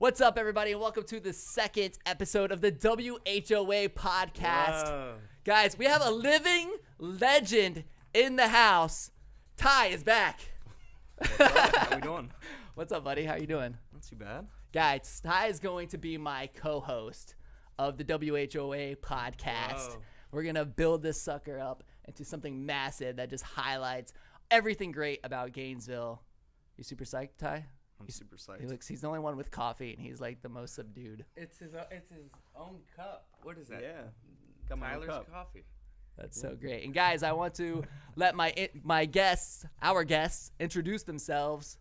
What's up, everybody, and welcome to the second episode of the WHOA Podcast. Whoa. Guys, we have a living legend in the house. Ty is back. What's up? How we doing? What's up, buddy? How you doing? Not too bad. Guys, Ty is going to be my co-host of the WHOA Podcast. Whoa. We're going to build this sucker up into something massive that just highlights everything great about Gainesville. You super psyched, Ty? I'm super psyched. He's the only one with coffee, and he's like the most subdued. It's his own cup. What is that? Yeah. Got my own Tyler's cup. coffee. That's so great. And guys, I want to let our guests, introduce themselves.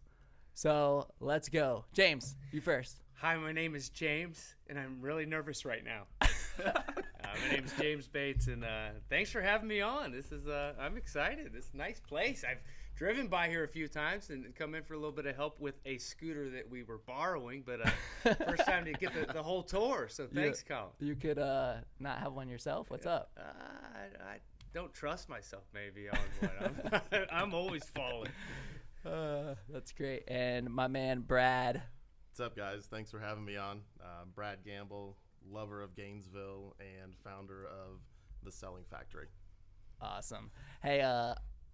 So let's go. James, you first. Hi, my name is James, and I'm really nervous right now. My name is James Bates, and thanks for having me on. This is I'm excited. This is a nice place. I've driven by here a few times and come in for a little bit of help with a scooter that we were borrowing, but first time to get the whole tour. So thanks, Colin. You could not have one yourself. What's up? I don't trust myself maybe on one. I'm always falling. That's great. And my man Brad. What's up, guys? Thanks for having me on. Brad Gamble, lover of Gainesville and founder of the Selling Factory. Awesome. Hey,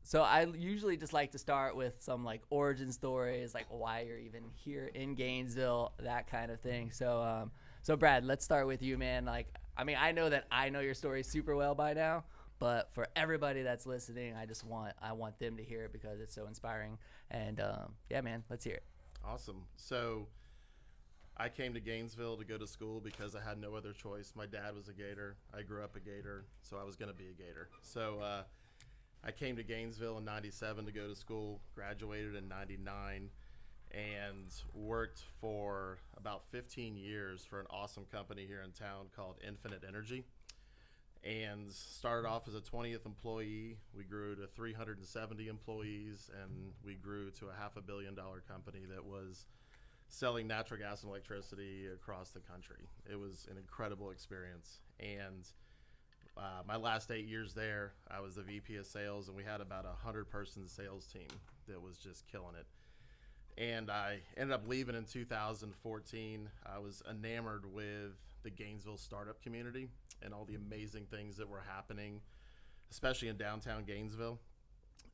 so I usually just like to start with some like origin stories, like why you're even here in Gainesville, that kind of thing. So, so Brad, let's start with you, man. Like, I mean, I know that I know your story super well by now, but for everybody that's listening, I want them to hear it because it's so inspiring. And yeah, man, let's hear it. Awesome. So I came to Gainesville to go to school because I had no other choice. My dad was a Gator. I grew up a Gator, so I was going to be a Gator. So I came to Gainesville in 97 to go to school, graduated in 99, and worked for about 15 years for an awesome company here in town called Infinite Energy. And started off as a 20th employee. We grew to 370 employees, and we grew to a $500 million company that was selling natural gas and electricity across the country. It was an incredible experience. And my last 8 years there, I was the VP of sales, and we had about a 100-person sales team that was just killing it. And I ended up leaving in 2014. I was enamored with the Gainesville startup community and all the amazing things that were happening, especially in downtown Gainesville,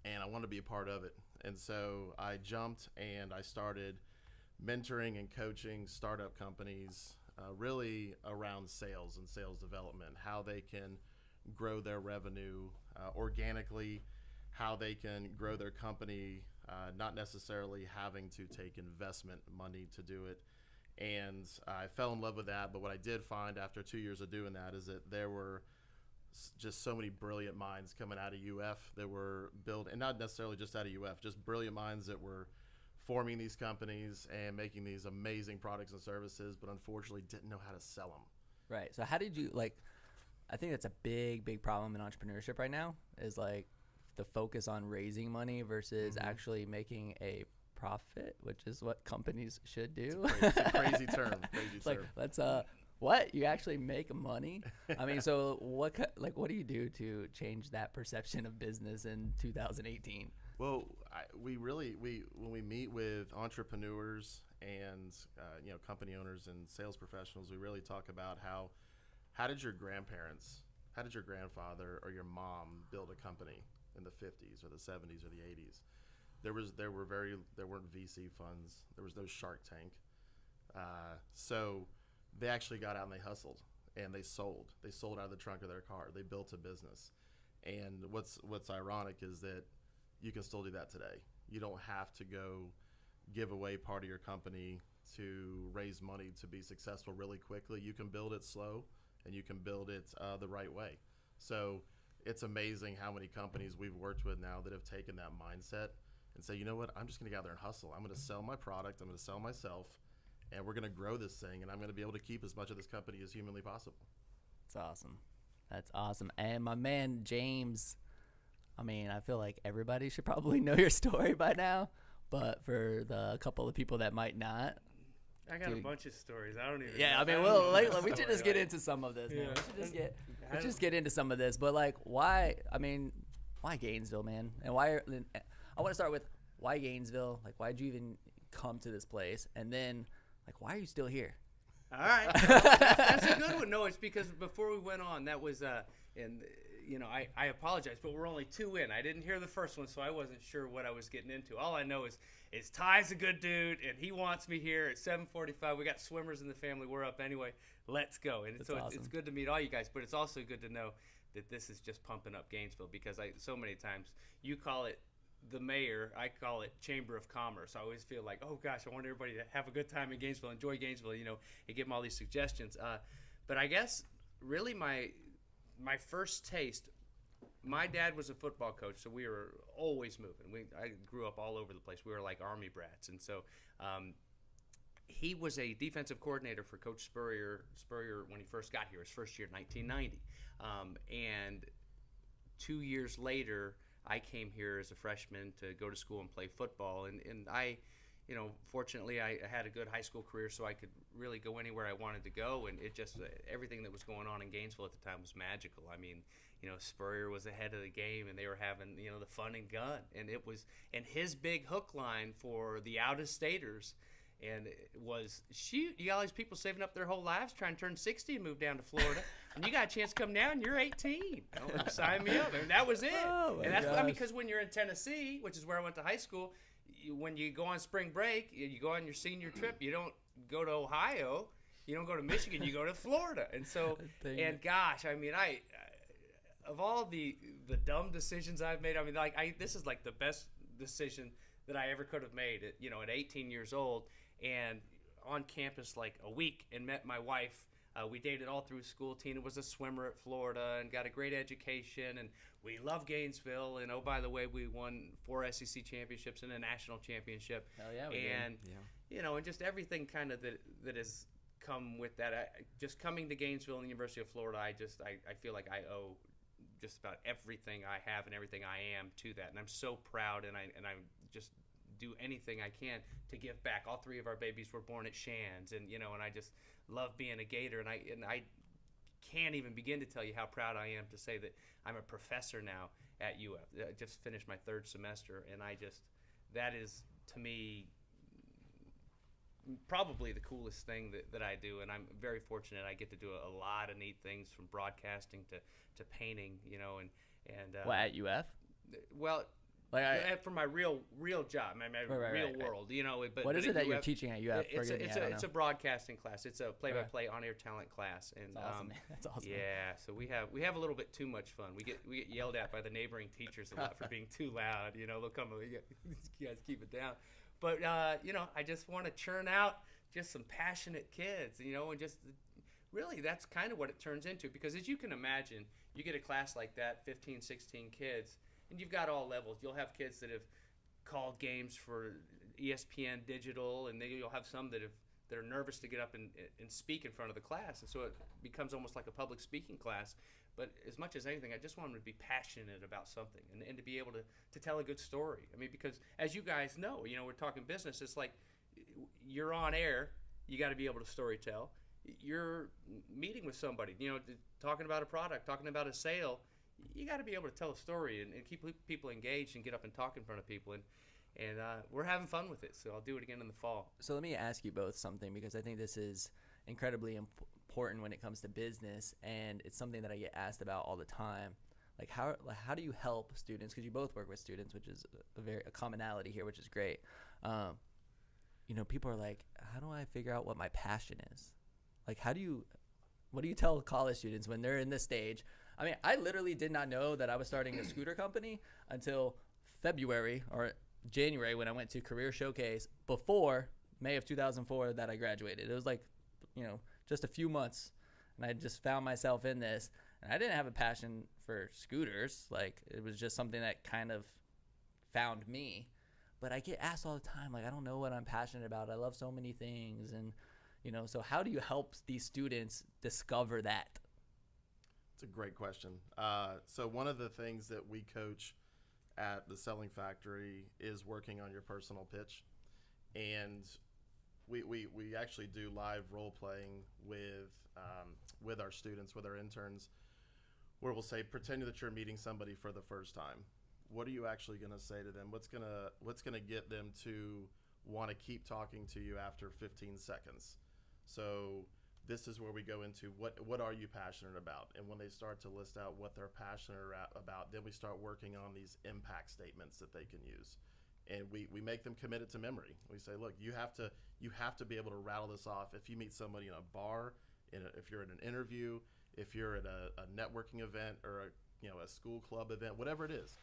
and I wanted to be a part of it. And so I jumped and I started mentoring and coaching startup companies really around sales and sales development, how they can grow their revenue organically, how they can grow their company, not necessarily having to take investment money to do it. And I fell in love with that. But what I did find after 2 years of doing that is that there were just so many brilliant minds coming out of UF that were building, and not necessarily just out of UF, just brilliant minds that were forming these companies and making these amazing products and services, but unfortunately didn't know how to sell them. Right. So how did you I think that's a big problem in entrepreneurship right now is like the focus on raising money versus actually making a profit, which is what companies should do. It's a crazy term. Crazy like, term. let's what? You actually make money? I mean, so what do you do to change that perception of business in 2018? Well, when we meet with entrepreneurs and company owners and sales professionals, we really talk about how did your grandparents, how did your grandfather or your mom build a company in the 50s or the 70s or the 80s? There weren't VC funds. There was no Shark Tank. So they actually got out and they hustled and they sold. They sold out of the trunk of their car. They built a business. And what's ironic is that you can still do that today. You don't have to go give away part of your company to raise money to be successful really quickly. You can build it slow and you can build it the right way. So it's amazing how many companies we've worked with now that have taken that mindset and say, you know what, I'm just going to go out there and hustle. I'm going to sell my product. I'm going to sell myself, and we're going to grow this thing, and I'm going to be able to keep as much of this company as humanly possible. That's awesome. That's awesome. And my man, James, I mean, I feel like everybody should probably know your story by now, but for the couple of people that might not. I got a bunch of stories. I don't even. Yeah, know. I mean, well, we should just get into some of this, man. We should just get into some of this. But like, why? I mean, why Gainesville, man? And why? I want to start with why Gainesville. Like, why'd you even come to this place? And then, Like, why are you still here? All right. That's a good one. No, it's because before we went on, that was, and I apologize, but we're only 2 in. I didn't hear the first one, so I wasn't sure what I was getting into. All I know is Ty's a good dude, and he wants me here at 7:45. We got swimmers in the family. We're up anyway. Let's go. And so awesome. it's good to meet all you guys, but it's also good to know that this is just pumping up Gainesville, because so many times you call it the mayor, I call it Chamber of Commerce. I always feel like, oh gosh, I want everybody to have a good time in Gainesville, enjoy Gainesville, and give them all these suggestions. But I guess really my first taste, my dad was a football coach, so we were always moving. I grew up all over the place. We were like Army brats, and so he was a defensive coordinator for Coach Spurrier when he first got here, his first year, 1990. And 2 years later, I came here as a freshman to go to school and play football, and I, fortunately I had a good high school career, so I could really go anywhere I wanted to go, and it just everything that was going on in Gainesville at the time was magical. I mean, Spurrier was ahead of the game, and they were having the fun and gun, and his big hook line for the out-of-staters. And it was, shoot, you got all these people saving up their whole lives trying to turn 60 and move down to Florida. And you got a chance to come down and you're 18. Sign me up. And that was it. Oh, and that's because when you're in Tennessee, which is where I went to high school, when you go on spring break, you go on your senior trip, you don't go to Ohio, you don't go to Michigan, you go to Florida. And so, and gosh, I mean, of all the dumb decisions I've made, I mean, this is like the best decision that I ever could have made at 18 years old. And on campus like a week, and met my wife. We dated all through school. Tina was a swimmer at Florida and got a great education, and we love Gainesville. And oh, by the way, we won 4 SEC championships and a national championship. Hell yeah, we and did. And just everything kind of that has come with that. Just coming to Gainesville and the University of Florida, I feel like I owe just about everything I have and everything I am to that, and I'm so proud, and I just do anything I can to give back. All 3 of our babies were born at Shands, and and I just love being a Gator, and I can't even begin to tell you how proud I am to say that I'm a professor now at UF. I just finished my 3rd semester, and that is to me probably the coolest thing that I do, and I'm very fortunate. I get to do a lot of neat things, from broadcasting to painting, and what, at UF? Well, for my real job, my real world, But what is it that you're UF, teaching at UF? It's a broadcasting class. It's a play-by-play on-air talent class, and that's awesome. That's awesome. Yeah, so we have a little bit too much fun. We get yelled at by the neighboring teachers a lot for being too loud. They'll come, you guys keep it down. But I just want to churn out just some passionate kids, and just really that's kind of what it turns into. Because as you can imagine, you get a class like that, 15, 16 kids. And you've got all levels. You'll have kids that have called games for ESPN Digital, and then you'll have some that are nervous to get up and speak in front of the class. And so it becomes almost like a public speaking class. But as much as anything, I just want them to be passionate about something and to be able to tell a good story. I mean, because as you guys know, we're talking business. It's like you're on air. You got to be able to story tell. You're meeting with somebody, talking about a product, talking about a sale. You got to be able to tell a story and keep people engaged and get up and talk in front of people. And we're having fun with it, so I'll do it again in the fall. So let me ask you both something, because I think this is incredibly important when it comes to business, and it's something that I get asked about all the time. Like how do you help students? Because you both work with students, which is a commonality here, which is great. People are like, how do I figure out what my passion is? Like, what do you tell college students when they're in this stage? I mean, I literally did not know that I was starting a scooter company until February or January when I went to Career Showcase before May of 2004 that I graduated. It was like, just a few months, and I just found myself in this. And I didn't have a passion for scooters. Like, it was just something that kind of found me. But I get asked all the time, like, I don't know what I'm passionate about. I love so many things. And, so how do you help these students discover that? It's a great question. So one of the things that we coach at the Selling Factory is working on your personal pitch. And we actually do live role playing with our students, with our interns, where we'll say, pretend that you're meeting somebody for the first time. What are you actually going to say to them? What's gonna get them to want to keep talking to you after 15 seconds. So this is where we go into what are you passionate about? And when they start to list out what they're passionate about, then we start working on these impact statements that they can use. And we make them committed to memory. We say, look, you have to be able to rattle this off. If you meet somebody in a bar, if you're in an interview, if you're at a networking event or a school club event, whatever it is,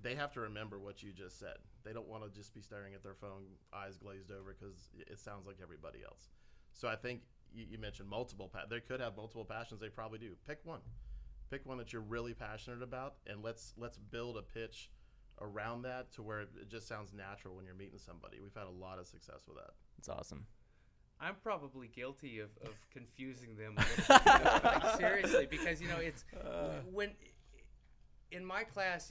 they have to remember what you just said. They don't want to just be staring at their phone, eyes glazed over, because it sounds like everybody else. So I think you mentioned multiple. They could have multiple passions. They probably do. Pick one that you're really passionate about, and let's build a pitch around that to where it just sounds natural when you're meeting somebody. We've had a lot of success with that. It's awesome. I'm probably guilty of confusing them a little bit, like, seriously, because it's when in my class,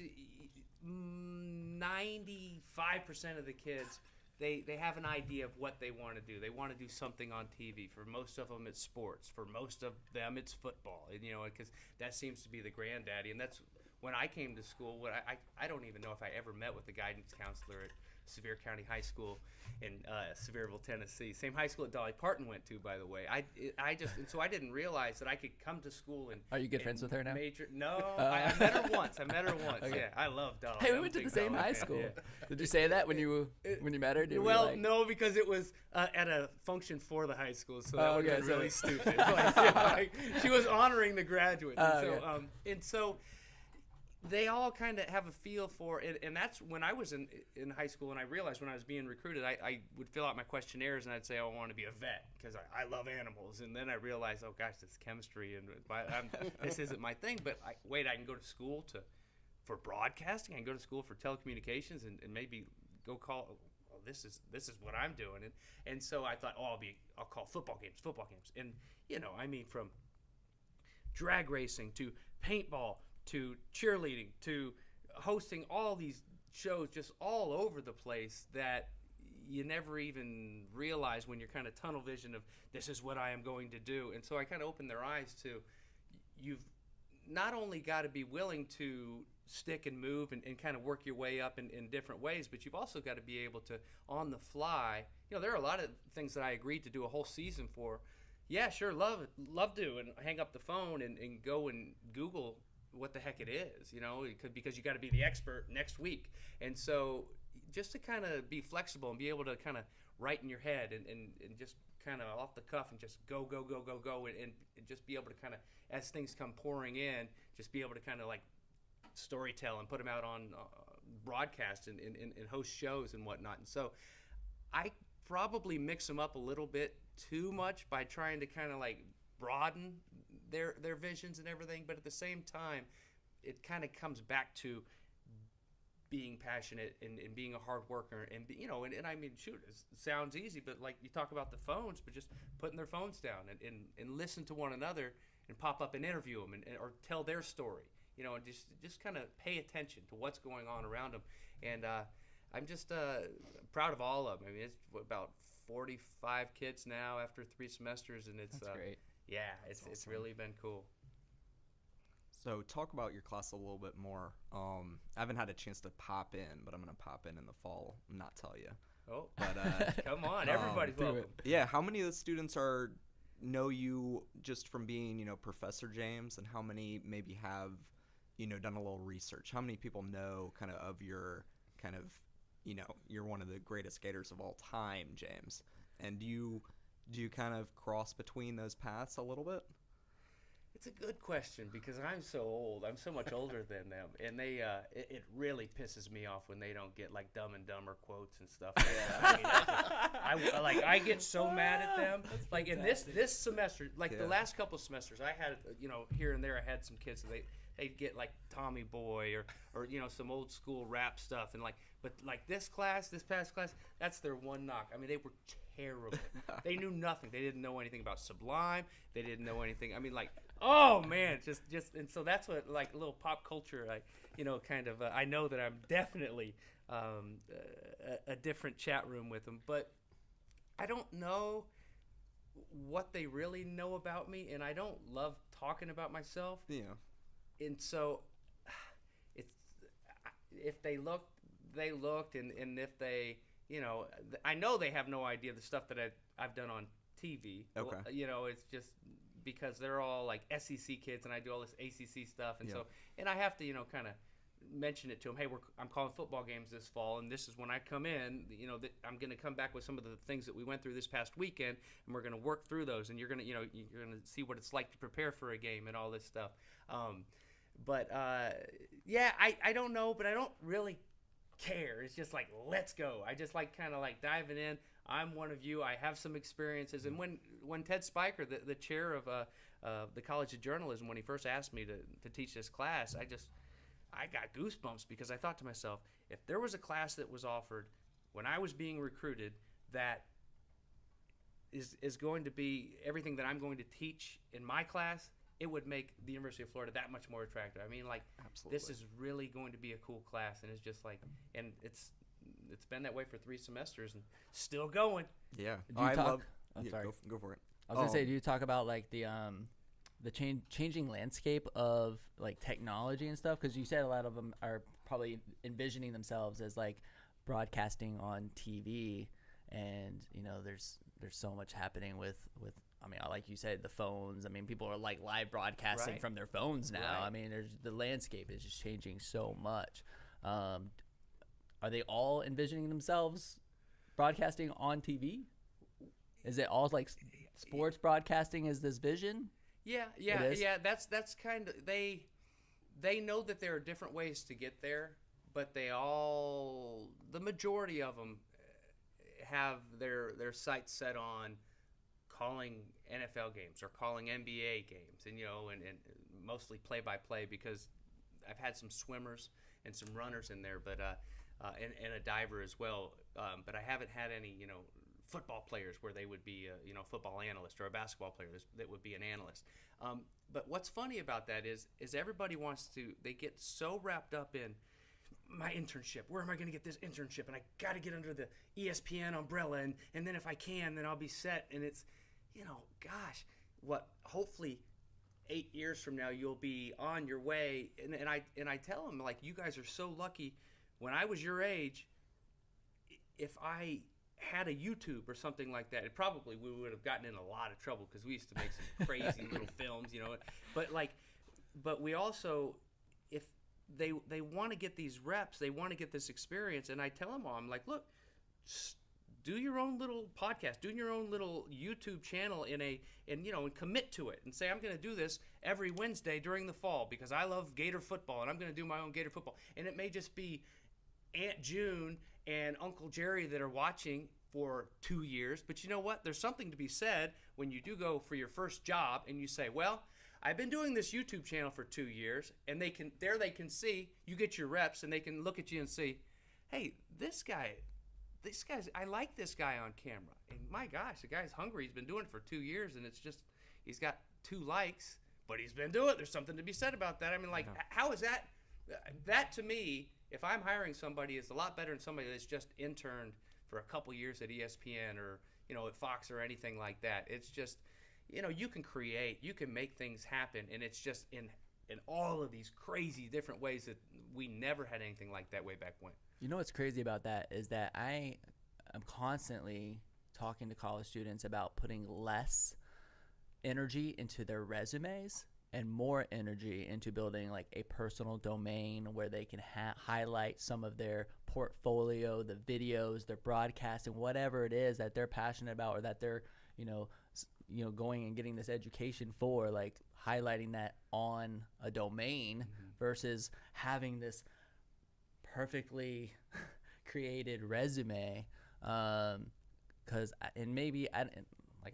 95% of the kids, they have an idea of what they want to do. They want to do something on TV. For most of them, it's sports. For most of them, it's football. And, because that seems to be the granddaddy. And that's when I came to school. I don't even know if I ever met with the guidance counselor at Sevier County High School in Sevierville, Tennessee. Same high school that Dolly Parton went to, by the way. So I didn't realize that I could come to school and. Are you good friends with her now? No, I met her once. Okay. Yeah, I love Dolly. Hey, we went to the same high school. Yeah. Did you say that when you met her? No, because it was at a function for the high school, so that would be really stupid. She was honoring the graduates, and so they all kind of have a feel for it, and that's when I was in high school, and I realized when I was being recruited, I would fill out my questionnaires, and I'd say, I want to be a vet because I love animals, and then I realized, oh gosh, it's chemistry, and this isn't my thing, but I can go to school for broadcasting, I can go to school for telecommunications, and maybe go call, oh, this is what I'm doing, and so I thought, I'll call football games, and from drag racing to paintball, to cheerleading, to hosting all these shows just all over the place that you never even realize when you're kind of tunnel vision of this is what I am going to do. And so I kind of opened their eyes to, you've not only got to be willing to stick and move and kind of work your way up in different ways, but you've also got to be able to, on the fly, there are a lot of things that I agreed to do a whole season for. Yeah, sure, love to, and hang up the phone and go and Google what the heck it is, because you got to be the expert next week. And so just to kind of be flexible and be able to kind of write in your head and just kind of off the cuff and just go and just be able to kind of, as things come pouring in, just be able to kind of like storytell and put them out on broadcast and host shows and whatnot. And so I probably mix them up a little bit too much by trying to kind of like broaden their visions and everything, but at the same time, it kind of comes back to being passionate and being a hard worker, and and I mean, shoot, it sounds easy, but like you talk about the phones, but just putting their phones down and listen to one another and pop up and interview them or tell their story, and just kind of pay attention to what's going on around them. And I'm just proud of all of them. I mean, it's about 45 kids now after 3 semesters, and it's That's great. Yeah, it's really been cool. So talk about your class a little bit more. I haven't had a chance to pop in, but I'm going to pop in the fall and not tell you. Oh, but come on, everybody's welcome. Yeah, how many of the students know you just from being, Professor James, and how many maybe have, done a little research? How many people know kind of your kind of, you're one of the greatest skaters of all time, James? And do you kind of cross between those paths a little bit? It's a good question because I'm so old. I'm so much older than them, and they it really pisses me off when they don't get like Dumb and Dumber quotes and stuff like that. I mean, I get so mad at them. Like in this semester, the last couple of semesters, I had here and there I had some kids that they'd get like Tommy Boy or some old school rap stuff, and but this past class, that's their one knock. I mean, they were terrible. They knew nothing. They didn't know anything about Sublime. They didn't know anything. I mean, oh man, just and so that's what a little pop culture. I know that I'm definitely a different chat room with them, but I don't know what they really know about me, and I don't love talking about myself. Yeah. And so, if they looked, they looked, and if they I know they have no idea the stuff that I've done on TV. Okay. It's just because they're all like SEC kids and I do all this ACC stuff. And and I have to, kind of mention it to them. Hey, I'm calling football games this fall, and this is when I come in. That I'm going to come back with some of the things that we went through this past weekend, and we're going to work through those. And you're going to see what it's like to prepare for a game and all this stuff. I don't know, but I don't really care. It's just like, let's go. I just like kind of like diving in. I'm one of you. I have some experiences. And when Ted Spiker, the chair of the College of Journalism, when he first asked me to teach this class, I got goosebumps because I thought to myself, if there was a class that was offered when I was being recruited that is going to be everything that I'm going to teach in my class, it would make the University of Florida that much more attractive. I mean, like, Absolutely. This is really going to be a cool class, and it's just like, and it's been that way for 3 semesters and still going. Yeah. Do you talk? Sorry. Go for it. I was gonna say, do you talk about like the changing landscape of like technology and stuff? Because you said a lot of them are probably envisioning themselves as like broadcasting on TV, and there's so much happening with I mean, like you said, the phones. I mean, people are like live broadcasting from their phones now. Right. I mean, the landscape is just changing so much. Are they all envisioning themselves broadcasting on TV? Is it all like sports broadcasting is this vision? Yeah. That's kind of they know that there are different ways to get there, but the majority of them have their sights set on calling NFL games or calling NBA games, and mostly play-by-play, because I've had some swimmers and some runners in there, but and a diver as well, but I haven't had any football players where they would be a football analyst, or a basketball player that would be an analyst. But what's funny about that is everybody they get so wrapped up in my internship. Where am I going to get this internship? And I got to get under the ESPN umbrella, and then if I can, then I'll be set. And it's, hopefully 8 years from now you'll be on your way. And I tell them, like, you guys are so lucky. When I was your age, if I had a YouTube or something like that, we would have gotten in a lot of trouble, because we used to make some crazy little films, but we also, if they want to get these reps, they want to get this experience, and I tell them all, I'm like, look, do your own little podcast, do your own little YouTube channel and commit to it, and say, I'm going to do this every Wednesday during the fall because I love Gator football, and I'm going to do my own Gator football. And it may just be Aunt June and Uncle Jerry that are watching for 2 years, but you know what? There's something to be said when you do go for your first job and you say, well, I've been doing this YouTube channel for 2 years, and they can see, you get your reps, and they can look at you and see, hey, this guy's, I like this guy on camera. And my gosh, the guy's hungry. He's been doing it for 2 years, and it's just, he's got 2 likes, but he's been doing it. There's something to be said about that. I mean, like, how is that? That to me, if I'm hiring somebody, is a lot better than somebody that's just interned for a couple years at ESPN or, at Fox or anything like that. It's just, you can create, you can make things happen, and it's just in all of these crazy different ways that we never had anything like that way back when. What's crazy about that is that I am constantly talking to college students about putting less energy into their resumes and more energy into building like a personal domain where they can highlight some of their portfolio, the videos, their broadcasting, whatever it is that they're passionate about, or that they're, going and getting this education for, like highlighting that on a domain versus having this perfectly created resume. Because maybe I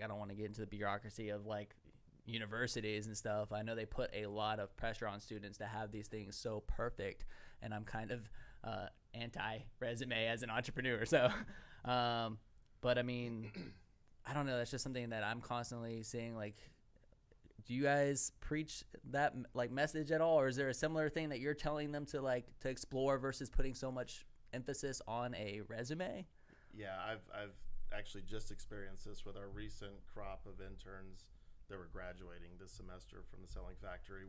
don't want to get into the bureaucracy of like universities and stuff. I know they put a lot of pressure on students to have these things so perfect, and I'm kind of anti-resume as an entrepreneur. So, but I mean, I don't know. That's just something that I'm constantly seeing. Like, do you guys preach that like message at all, or is there a similar thing that you're telling them to explore versus putting so much emphasis on a resume? Yeah, I've actually just experienced this with our recent crop of interns that were graduating this semester from the Selling Factory.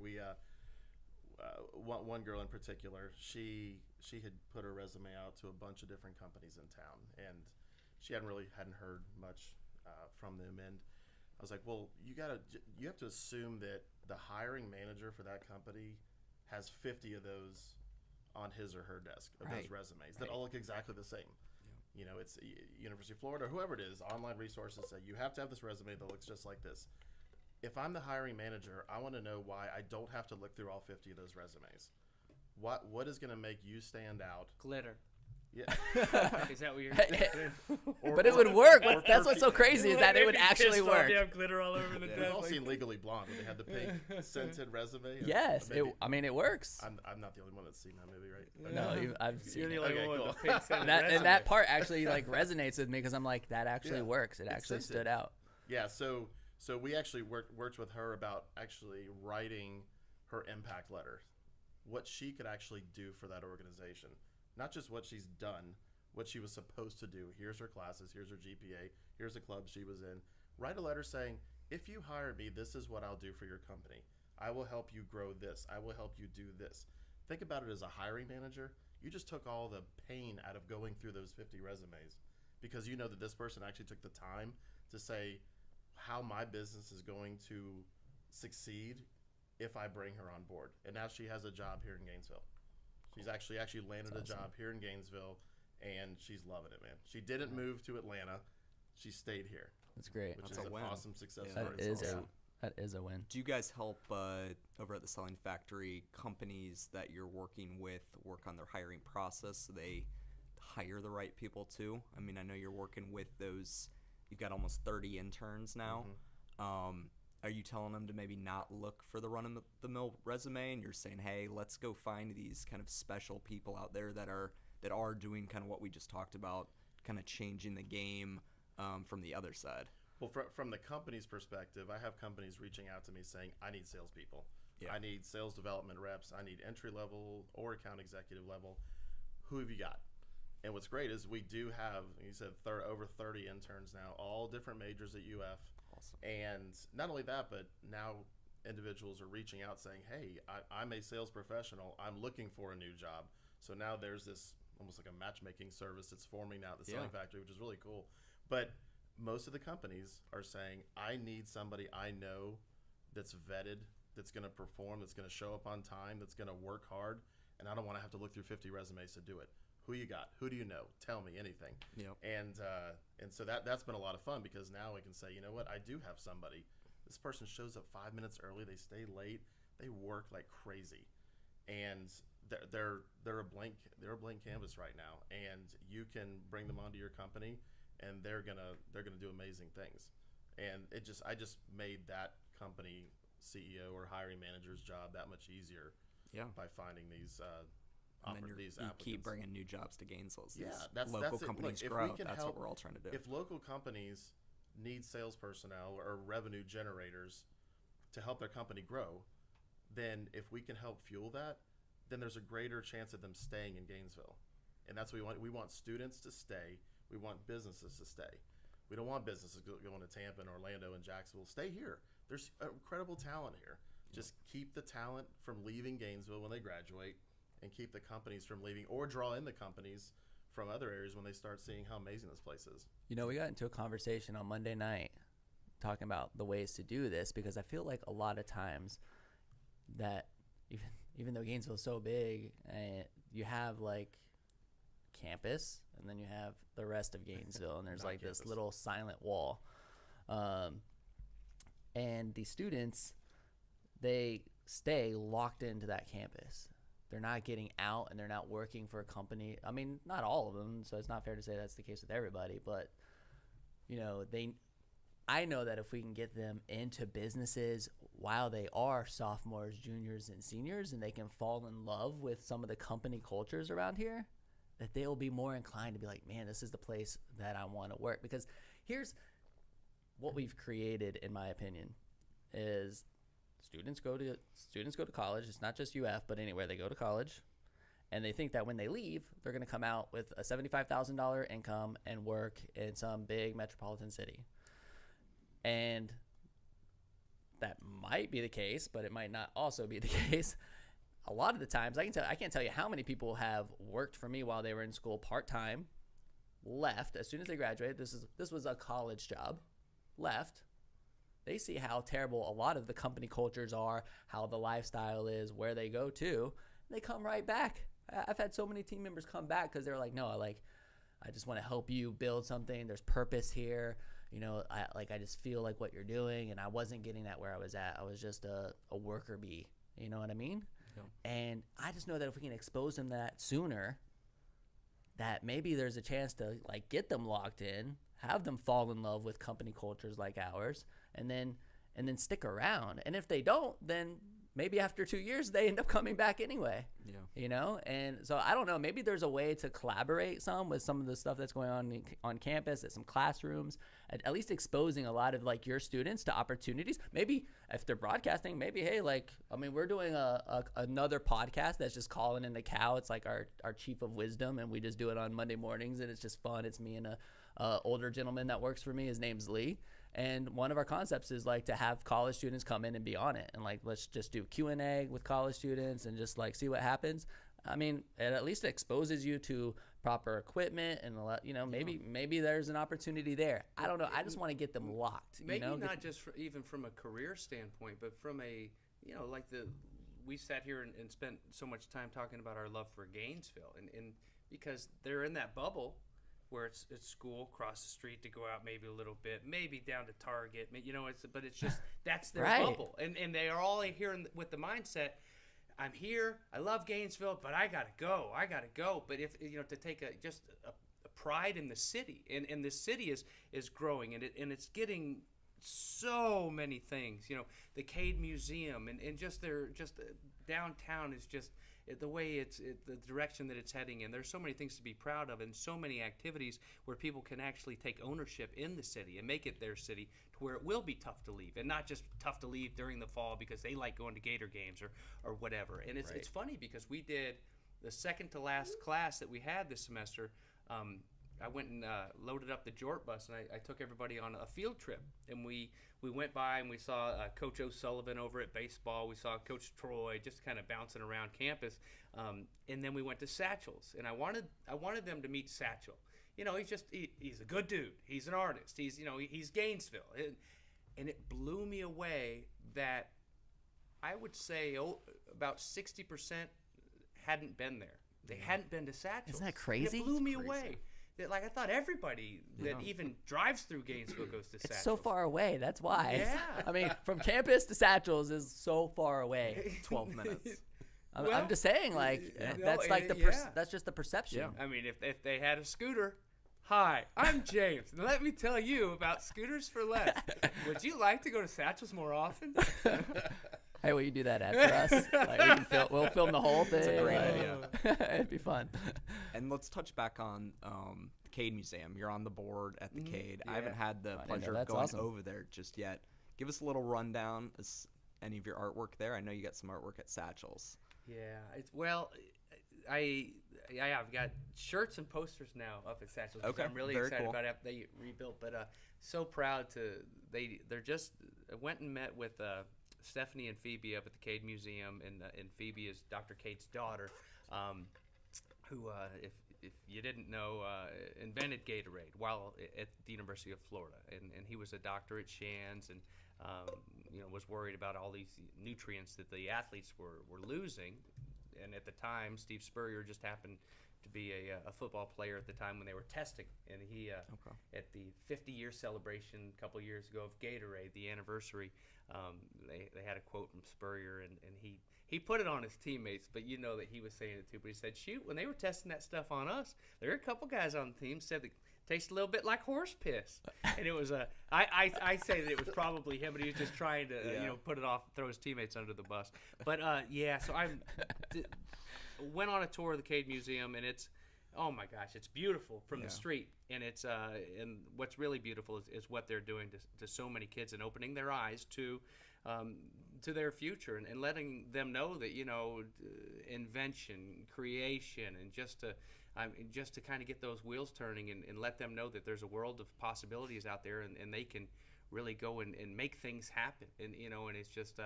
one girl in particular, she had put her resume out to a bunch of different companies in town, and she hadn't heard much from them. And I was like, well, you have to assume that the hiring manager for that company has 50 of those on his or her desk of those resumes that all look exactly the same. You know, it's University of Florida or whoever it is, online resources say you have to have this resume that looks just like this. If I'm the hiring manager, I want to know why I don't have to look through all 50 of those resumes. What is going to make you stand out? Glitter. Yeah. Is that what you're But it would work. That's what's so crazy is that it would actually work. You have glitter all over the desk. We've all seen Legally Blonde when they had the pink scented resume. Yes, it works. I'm not the only one that's seen that movie, right? No, I've seen it. You're the only one cool. with the pink scented And that part actually like resonates with me because I'm like, that actually works. It actually stood out. Yeah, so we actually worked with her about actually writing her impact letter, what she could actually do for that organization. Not just what she's done, what she was supposed to do. Here's her classes, here's her GPA, here's the club she was in. Write a letter saying, if you hire me, this is what I'll do for your company. I will help you grow this. I will help you do this. Think about it as a hiring manager. You just took all the pain out of going through those 50 resumes because you know that this person actually took the time to say how my business is going to succeed if I bring her on board. And now she has a job here in Gainesville. She's actually landed a job here in Gainesville, and she's loving it, man. She didn't move to Atlanta. She stayed here. That's great. Which That's is a an win. awesome success That story. That is a win. Do you guys help over at the Selling Factory companies that you're working with work on their hiring process so they hire the right people too? I mean, I know you're working with those. You've got almost 30 interns now. Are you telling them to maybe not look for the run-of-the-mill resume, and you're saying, hey, let's go find these kind of special people out there that are doing kind of what we just talked about, kind of changing the game from the other side? Well, from the company's perspective, I have companies reaching out to me saying, I need salespeople. Yeah. I need sales development reps. I need entry level or account executive level. Who have you got? And what's great is we do have, you said, over 30 interns now, all different majors at UF. Awesome. And not only that, but now individuals are reaching out saying, hey, I'm a sales professional. I'm looking for a new job. So now there's this almost like a matchmaking service that's forming now at the Selling Factory, which is really cool. But most of the companies are saying, I need somebody I know that's vetted, that's going to perform, that's going to show up on time, that's going to work hard, and I don't want to have to look through 50 resumes to do it. Who you got? Who do you know? Tell me anything. Yep. And so that's been a lot of fun because now we can say, you know what? I do have somebody. This person shows up 5 minutes early. They stay late. They work like crazy, and they're a blank canvas right now. And you can bring them onto your company, and they're gonna do amazing things. And I just made that company CEO or hiring manager's job that much easier. Yeah. By finding these. And then you keep bringing new jobs to Gainesville. That's local companies grow. That's what we're all trying to do. If local companies need sales personnel or revenue generators to help their company grow, then if we can help fuel that, then there's a greater chance of them staying in Gainesville. And that's what we want. We want students to stay. We want businesses to stay. We don't want businesses going to Tampa and Orlando and Jacksonville. Stay here. There's incredible talent here. Just keep the talent from leaving Gainesville when they graduate, and keep the companies from leaving, or draw in the companies from other areas when they start seeing how amazing this place is. You know, we got into a conversation on Monday night talking about the ways to do this because I feel like a lot of times that even though Gainesville is so big, you have like campus and then you have the rest of Gainesville and there's like campus. This little silent wall. And the students, they stay locked into that campus. They're not getting out and they're not working for a company. I mean, not all of them, so it's not fair to say that's the case with everybody, but you know, I know that if we can get them into businesses while they are sophomores, juniors, and seniors, and they can fall in love with some of the company cultures around here, that they will be more inclined to be like, man, this is the place that I want to work. Because here's what we've created, in my opinion, is students go to college. It's not just UF, but anywhere they go to college, and they think that when they leave, they're going to come out with a $75,000 income and work in some big metropolitan city. And that might be the case, but it might not also be the case. a lot of the times, I can't tell you how many people have worked for me while they were in school part-time, left as soon as they graduated. This was a college job, left. They see how terrible a lot of the company cultures are, how the lifestyle is, where they go to, and they come right back. I've had so many team members come back because they're like, no, I just want to help you build something. There's purpose here. I just feel like what you're doing, and I wasn't getting that where I was at. I was just a worker bee. You know what I mean? Yeah. And I just know that if we can expose them that sooner, that maybe there's a chance to like get them locked in, have them fall in love with company cultures like ours, and then stick around. And if they don't, then maybe after 2 years they end up coming back anyway. Yeah. And so I don't know, maybe there's a way to collaborate some with some of the stuff that's going on campus at some classrooms, at least exposing a lot of like your students to opportunities. Maybe if they're broadcasting, maybe, hey, we're doing another podcast that's just calling in the cow. It's like our chief of wisdom, and we just do it on Monday mornings, and it's just fun. It's me and a older gentleman that works for me. His name's Lee. And one of our concepts is like to have college students come in and be on it, and like let's just do Q&A with college students and just like see what happens. I mean, it at least exposes you to proper equipment, and maybe there's an opportunity there. I don't know. I just want to get them locked. Maybe not just even from a career standpoint, but from we sat here and spent so much time talking about our love for Gainesville, and because they're in that bubble where it's school, across the street to go out maybe a little bit, maybe down to Target, but it's just, that's their right. bubble. And they are all here with the mindset, I'm here, I love Gainesville, but I gotta go. But if, to take a pride in the city, and this city is growing, and it's getting so many things, the Cade Museum, and just downtown is just, the way the direction that it's heading in. There's so many things to be proud of, and so many activities where people can actually take ownership in the city and make it their city, to where it will be tough to leave, and not just tough to leave during the fall because they like going to Gator games or whatever. And it's funny because we did the second to last class that we had this semester. I went and loaded up the Jort bus, and I took everybody on a field trip. And we went by and we saw Coach O'Sullivan over at baseball. We saw Coach Troy just kind of bouncing around campus. And then we went to Satchel's, and I wanted them to meet Satchel. He's a good dude. He's an artist. He's Gainesville. And it blew me away that I would say about 60% hadn't been there. They hadn't been to Satchel's. Isn't that crazy? And it blew me away. I thought everybody that even drives through Gainesville goes to Satchel's. It's so far away. That's why. Yeah. I mean, from campus to Satchel's is so far away. 12 minutes. I'm just saying, that's like that's just the perception. Yeah. I mean, if they had a scooter, hi, I'm James, and let me tell you about scooters for less. Would you like to go to Satchel's more often? Hey, will you do that ad for us? We'll film the whole thing. It's a great idea. It'd be fun. And let's touch back on the Cade Museum. You're on the board at the Cade. Yeah. I haven't had the pleasure of going over there just yet. Give us a little rundown. Is any of your artwork there? I know you got some artwork at Satchel's. Yeah. I've got shirts and posters now up at Satchel's. Okay. I'm really excited about it. They rebuilt, but so proud to I went and met with Stephanie and Phoebe up at the Cade Museum, and Phoebe is Dr. Cade's daughter, who, if you didn't know, invented Gatorade while at the University of Florida, and he was a doctor at Shands, and was worried about all these nutrients that the athletes were losing. And at the time, Steve Spurrier just happened to be a football player at the time when they were testing, and he at the 50-year celebration a couple years ago of Gatorade, the anniversary, they had a quote from Spurrier, and he put it on his teammates, but you know that he was saying it too. But he said, "Shoot, when they were testing that stuff on us, there were a couple guys on the team said that it tastes a little bit like horse piss," and it was I say that it was probably him, but he was just trying to put it off, throw his teammates under the bus. But so I went on a tour of the Cade Museum, and it's, oh my gosh, it's beautiful from the street, and it's and what's really beautiful is what they're doing to so many kids, and opening their eyes to their future, and letting them know that invention, creation, and just to kind of get those wheels turning, and let them know that there's a world of possibilities out there, and they can really go and make things happen, and and it's just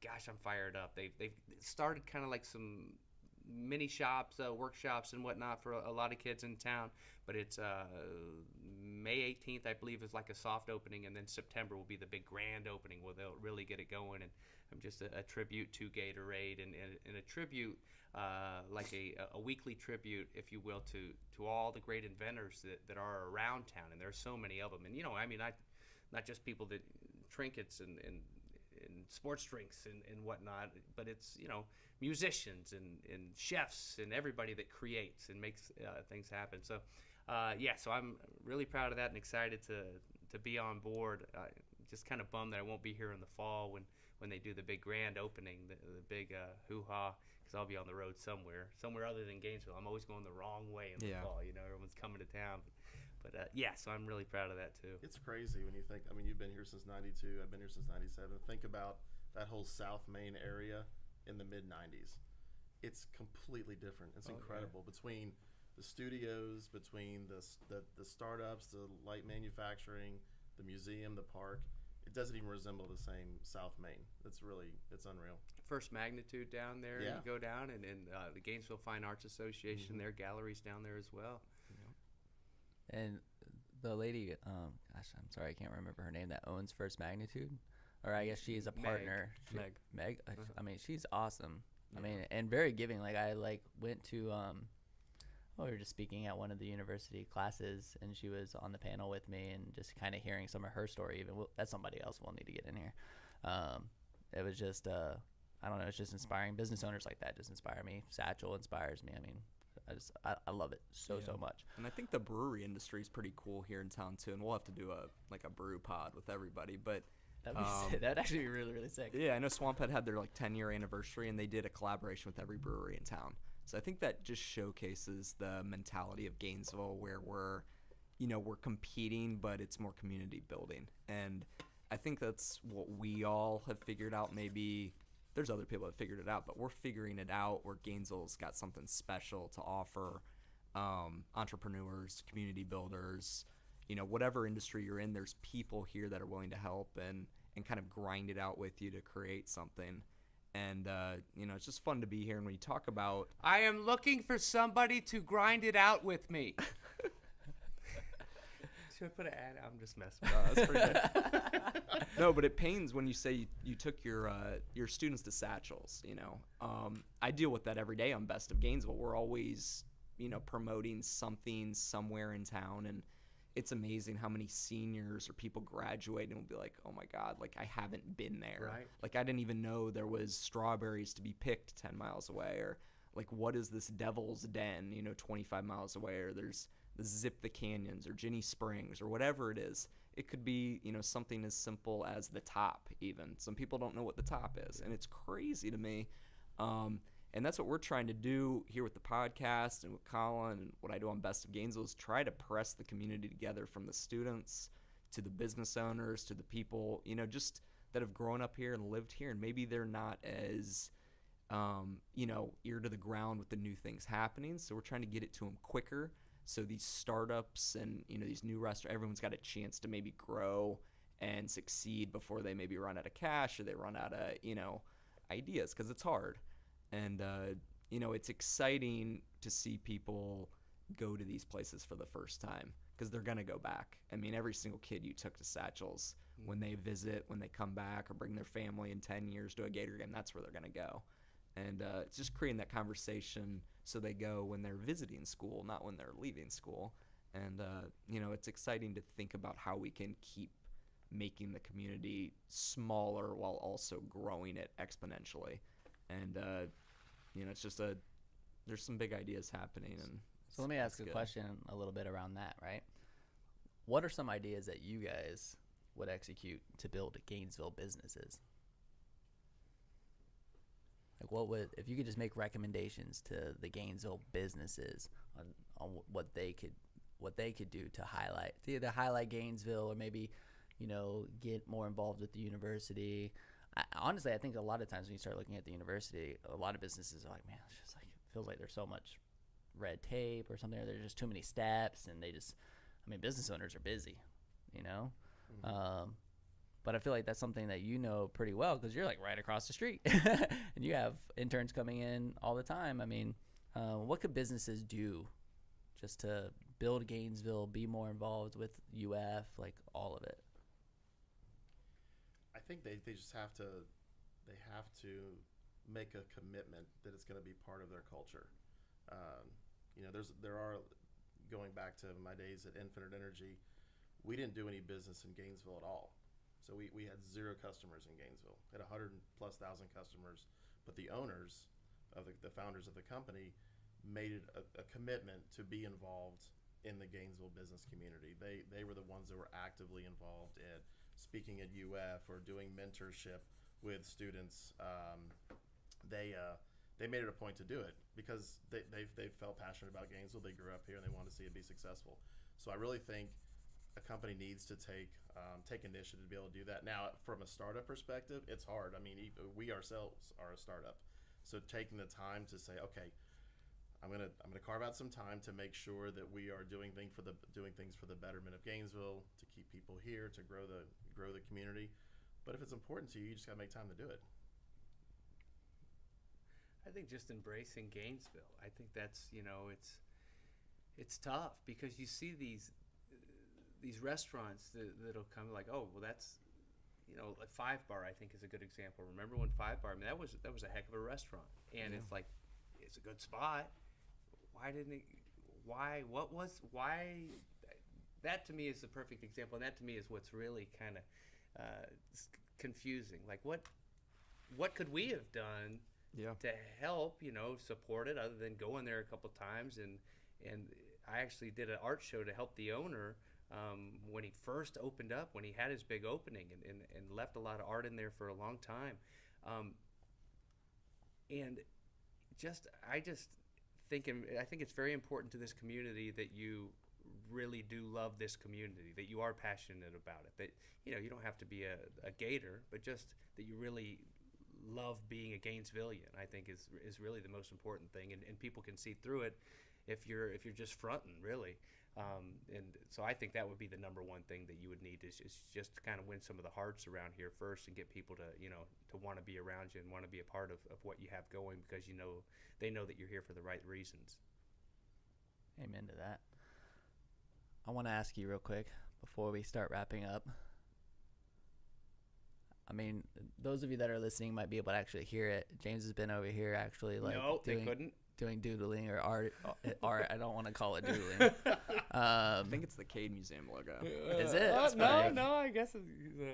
gosh, I'm fired up. They've started kind of like some mini shops, workshops and whatnot for a lot of kids in town, but it's May 18th, I believe, is like a soft opening, and then September will be the big grand opening where they'll really get it going. And I'm just a tribute to Gatorade and a tribute, like a weekly tribute, if you will, to all the great inventors that are around town, and there's so many of them. And not just people that trinkets and sports drinks and whatnot, but it's musicians and chefs and everybody that creates and makes things happen. So so I'm really proud of that and excited to be on board. Just kind of bummed that I won't be here in the fall when they do the big grand opening, the big hoo-ha, because I'll be on the road somewhere other than Gainesville. I'm always going the wrong way in the fall. Everyone's coming to town. But so I'm really proud of that too. It's crazy when you think, you've been here since 92, I've been here since 97. Think about that whole South Main area in the mid-90s. It's completely different. It's incredible. Yeah. Between the studios, between the startups, the light manufacturing, the museum, the park, it doesn't even resemble the same South Main. It's unreal. First magnitude down there. You go down, and the Gainesville Fine Arts Association, their gallery's down there as well. And the lady, I'm sorry, I can't remember her name, that owns First Magnitude, or I guess she is a partner. Meg. She's awesome. Yeah. And very giving. Like I went to, we were just speaking at one of the university classes, and she was on the panel with me, and just kind of hearing some of her story. Even that's somebody else we'll need to get in here. It was just, I don't know, it's just inspiring. Business owners like that just inspire me. Satchel inspires me. I love it so much. And I think the brewery industry is pretty cool here in town too, and we'll have to do a brew pod with everybody. But that'd actually be really, really sick. Yeah, I know Swamphead had their 10-year anniversary, and they did a collaboration with every brewery in town. So I think that just showcases the mentality of Gainesville, where we're competing, but it's more community building. And I think that's what we all have figured out. Maybe there's other people that figured it out, but we're figuring it out where Gainesville's got something special to offer entrepreneurs, community builders, whatever industry you're in, there's people here that are willing to help and kind of grind it out with you to create something. And, it's just fun to be here. And when you talk about... I am looking for somebody to grind it out with me. Should I put an ad? I'm just messing with you. That's pretty good. No, but it pains when you say you took your students to Satchels, I deal with that every day on Best of Gainesville. We're always, promoting something somewhere in town, and it's amazing how many seniors or people graduate and will be like, oh my God, I haven't been there. Right. I didn't even know there was strawberries to be picked 10 miles away, or what is this Devil's Den, 25 miles away, or there's the Zip the Canyons or Ginny Springs or whatever it is. It could be, something as simple as the Top even. Some people don't know what the Top is, and it's crazy to me. And that's what we're trying to do here with the podcast and with Colin, and what I do on Best of Gainesville is try to press the community together, from the students to the business owners to the people, just that have grown up here and lived here, and maybe they're not as, ear to the ground with the new things happening. So we're trying to get it to them quicker. So these startups and, these new restaurants, everyone's got a chance to maybe grow and succeed before they maybe run out of cash or they run out of, ideas, because it's hard. And, it's exciting to see people go to these places for the first time, because they're going to go back. Every single kid you took to Satchels, when they visit, when they come back or bring their family in 10 years to a Gator game, that's where they're going to go. And it's just creating that conversation so they go when they're visiting school, not when they're leaving school. And, it's exciting to think about how we can keep making the community smaller while also growing it exponentially. And, it's just there's some big ideas happening. And so let me ask a question a little bit around that, right? What are some ideas that you guys would execute to build Gainesville businesses? If you could just make recommendations to the Gainesville businesses on what they could do to either highlight Gainesville, or maybe, get more involved with the university. Honestly, I think a lot of times when you start looking at the university, a lot of businesses are like, man, it's just it feels like there's so much red tape or something, or there's just too many steps, and they just, business owners are busy, Mm-hmm. But I feel like that's something that you know pretty well because you're like right across the street and you have interns coming in all the time. I mean, what could businesses do just to build Gainesville, be more involved with UF, like all of it? I think they just have to make a commitment that it's going to be part of their culture. There are going back to my days at Infinite Energy, we didn't do any business in Gainesville at all. So we had 0 customers in Gainesville. We had 100,000+ customers, but the owners of the founders of the company made it a commitment to be involved in the Gainesville business community. They were the ones that were actively involved in speaking at UF or doing mentorship with students. They made it a point to do it because they felt passionate about Gainesville. They grew up here and they wanted to see it be successful. So I really think a company needs to take initiative to be able to do that. Now, from a startup perspective, it's hard. I mean, we ourselves are a startup, so taking the time to say, okay, I'm gonna carve out some time to make sure that we are doing things for the betterment of Gainesville, to keep people here, to grow the community. But if it's important to you, you just gotta make time to do it. I think just embracing Gainesville. I think that's, it's tough because you see these restaurants that'll come like, oh, well, that's, like Five Bar, I think is a good example. Remember when Five Bar, I mean, that was a heck of a restaurant, and it's like, it's a good spot. Why didn't it? Why? What was? Why? That to me is the perfect example, and that to me is what's really kind of confusing. Like, what could we have done to help, support it, other than going there a couple times? And I actually did an art show to help the owner when he first opened up, when he had his big opening, and left a lot of art in there for a long time. And I think it's very important to this community that you really do love this community, that you are passionate about it, that you don't have to be a Gator, but just that you really love being a Gainesvillian, I think is really the most important thing, and people can see through it if you're just fronting, really. And so I think that would be the number one thing that you would need is just to kind of win some of the hearts around here first, and get people to to want to be around you and want to be a part of what you have going, because they know that you're here for the right reasons. Amen to that. I want to ask you real quick before we start wrapping up. I mean, those of you that are listening might be able to actually hear it. James has been over here actually they couldn't. Doing doodling or art. I don't want to call it doodling. I think it's the Cade Museum logo. Is it? No, I guess it's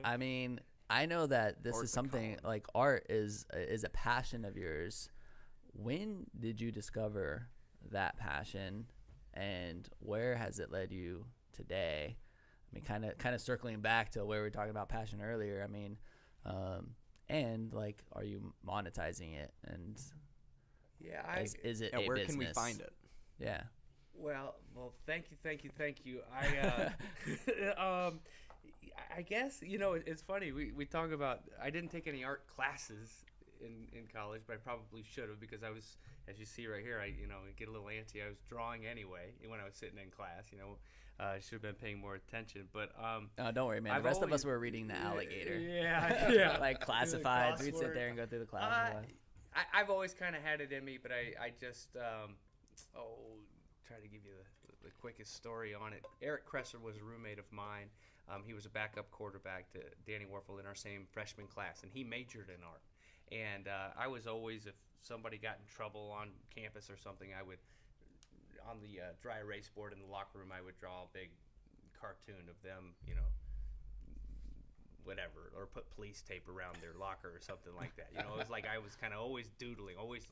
I mean, I know that this is something like art is a passion of yours. When did you discover that passion, and where has it led you today? I mean, kind of circling back to where we were talking about passion earlier. I mean, and like, are you monetizing it? And is it a where business? Can we find it? Yeah. Well, thank you. I guess it's funny. We talk about, I didn't take any art classes in college, but I probably should have, because I was, as you see right here, I get a little antsy. I was drawing anyway when I was sitting in class. I should have been paying more attention. But don't worry, man. The rest of us were reading the Alligator. Yeah. Like classifieds. We'd sit there and go through the class. I've always kind of had it in me, but I just try to give you the quickest story on it. Eric Kresser was a roommate of mine. He was a backup quarterback to Danny Warfel in our same freshman class, and he majored in art. And I was always, if somebody got in trouble on campus or something, I would, on the dry erase board in the locker room, I would draw a big cartoon of them, whatever, or put police tape around their locker or something like that. It was like I was kind of always doodling, always,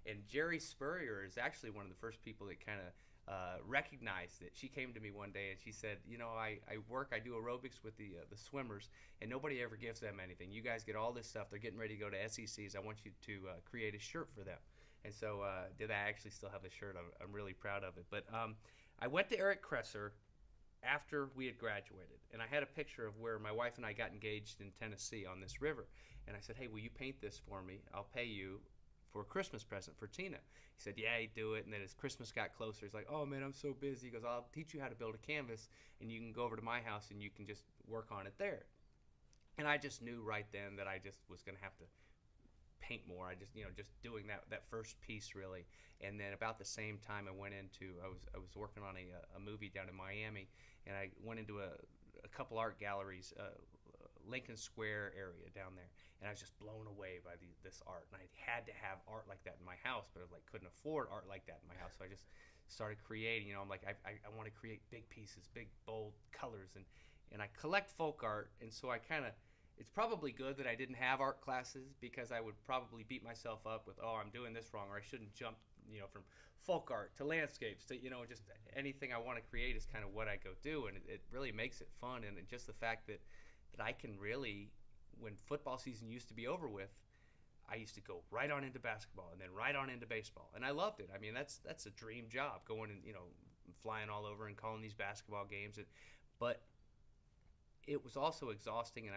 and Jerry Spurrier is actually one of the first people that kind of recognized it. She came to me one day and she said, I do aerobics with the swimmers, and nobody ever gives them anything. You guys get all this stuff. They're getting ready to go to SECs. I want you to create a shirt for them. And so did I actually still have the shirt? I'm really proud of it. But I went to Eric Kresser after we had graduated, and I had a picture of where my wife and I got engaged in Tennessee on this river. And I said, hey, will you paint this for me? I'll pay you for a Christmas present for Tina. He said, yeah, he'd do it. And then as Christmas got closer, he's like, oh, man, I'm so busy. He goes, I'll teach you how to build a canvas, and you can go over to my house and you can just work on it there. And I just knew right then that I just was going to have to paint more. I just, just doing that first piece really. And then about the same time I was working on a movie down in Miami, and I went into a couple art galleries, Lincoln Square area down there, and I was just blown away by this art. And I had to have art like that in my house, but I couldn't afford art like that in my house. So I just started creating. I'm like, I want to create big pieces, big bold colors, and I collect folk art, and so I kind of. It's probably good that I didn't have art classes, because I would probably beat myself up with, I'm doing this wrong, or I shouldn't jump, from folk art to landscapes to, just anything I want to create is kind of what I go do, and it really makes it fun. And just the fact that I can really, when football season used to be over with, I used to go right on into basketball and then right on into baseball, and I loved it. I mean, that's a dream job, going and flying all over and calling these basketball games, but it was also exhausting, and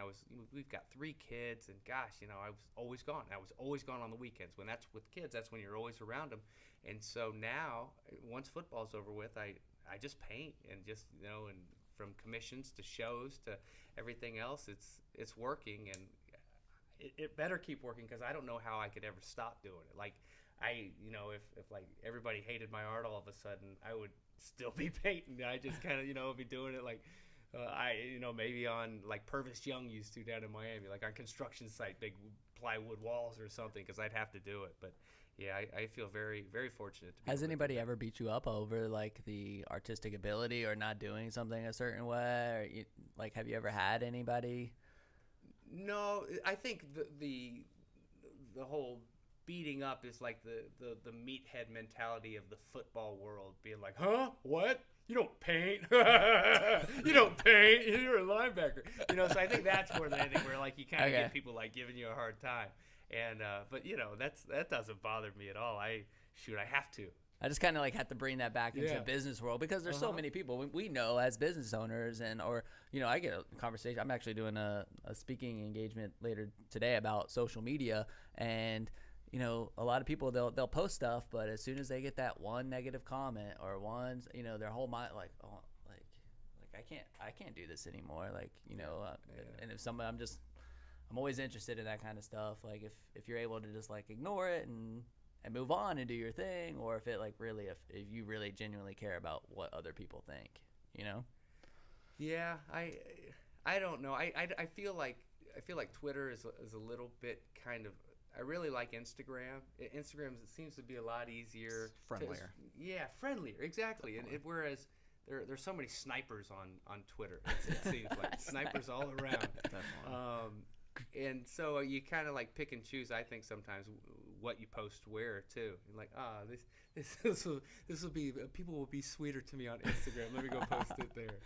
we've got 3 kids, and gosh, I was always gone. I was always gone on the weekends. When that's with kids, that's when you're always around them. And so now, once football's over with, I just paint, and just, and from commissions to shows to everything else, it's working, and it better keep working, because I don't know how I could ever stop doing it. Like, if like everybody hated my art all of a sudden, I would still be painting. I just kind of, be doing it like, maybe on like Purvis Young used to down in Miami, like on construction site, big plywood walls or something, because I'd have to do it. But yeah, I feel very, very fortunate to be. Has anybody ever beat you up over like the artistic ability or not doing something a certain way? Or have you ever had anybody? No, I think the whole beating up is like the meathead mentality of the football world, being like, huh? What? You don't paint. You don't paint. You're a linebacker. So I think that's more than anything where like you kind of get people like giving you a hard time. And but that doesn't bother me at all. I have to. I just kind of like have to bring that back into the business world, because there's so many people we know as business owners, and I get a conversation. I'm actually doing a speaking engagement later today about social media, and a lot of people they'll post stuff, but as soon as they get that one negative comment or one, their whole mind like, oh, like I can't do this anymore. And if somebody, I'm always interested in that kind of stuff. Like if you're able to just like ignore it and move on and do your thing, or if it like really, if you really genuinely care about what other people think, Yeah, I don't know. I feel like Twitter is a little bit kind of. I really like Instagram. Instagram seems to be a lot easier. Friendlier. Friendlier, exactly. And whereas there's so many snipers on Twitter. It seems like snipers all around. Definitely. And so you kind of like pick and choose, I think, sometimes what you post where too. And like, this will be, people will be sweeter to me on Instagram. Let me go post it there.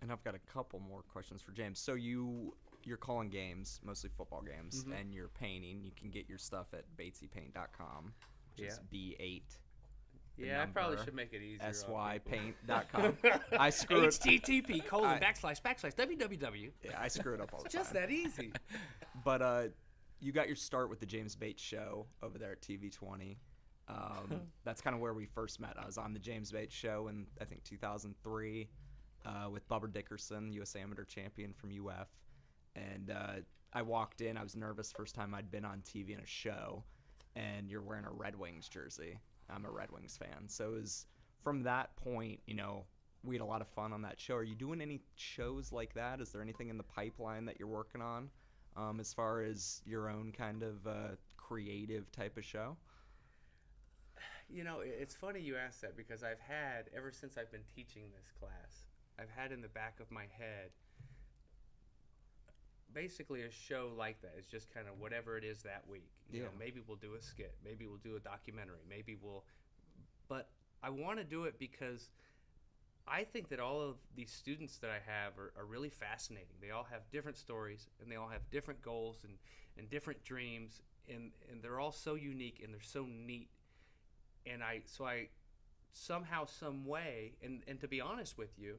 And I've got a couple more questions for James. So you're calling games, mostly football games, and you're painting. You can get your stuff at BatesiePaint.com, which is B8. Yeah, I probably should make it easier. SYPaint.com. I screw it. HTTP : //www. Yeah, I screw it up all the time. Just that easy. But you got your start with the James Bates Show over there at TV20. That's kind of where we first met. I was on the James Bates Show in, I think, 2003 with Bubba Dickerson, USA Amateur Champion from UF. And I walked in. I was nervous first time I'd been on TV in a show, and you're wearing a Red Wings jersey. I'm a Red Wings fan. So it was from that point, we had a lot of fun on that show. Are you doing any shows like that? Is there anything in the pipeline that you're working on as far as your own kind of creative type of show? It's funny you ask that, because I've had, ever since I've been teaching this class, I've had in the back of my head basically a show like that. It's just kind of whatever it is that week. You know, maybe we'll do a skit, maybe we'll do a documentary, but I want to do it because I think that all of these students that I have are really fascinating. They all have different stories, and they all have different goals and different dreams, and they're all so unique, and they're so neat. And I somehow, some way, and to be honest with you,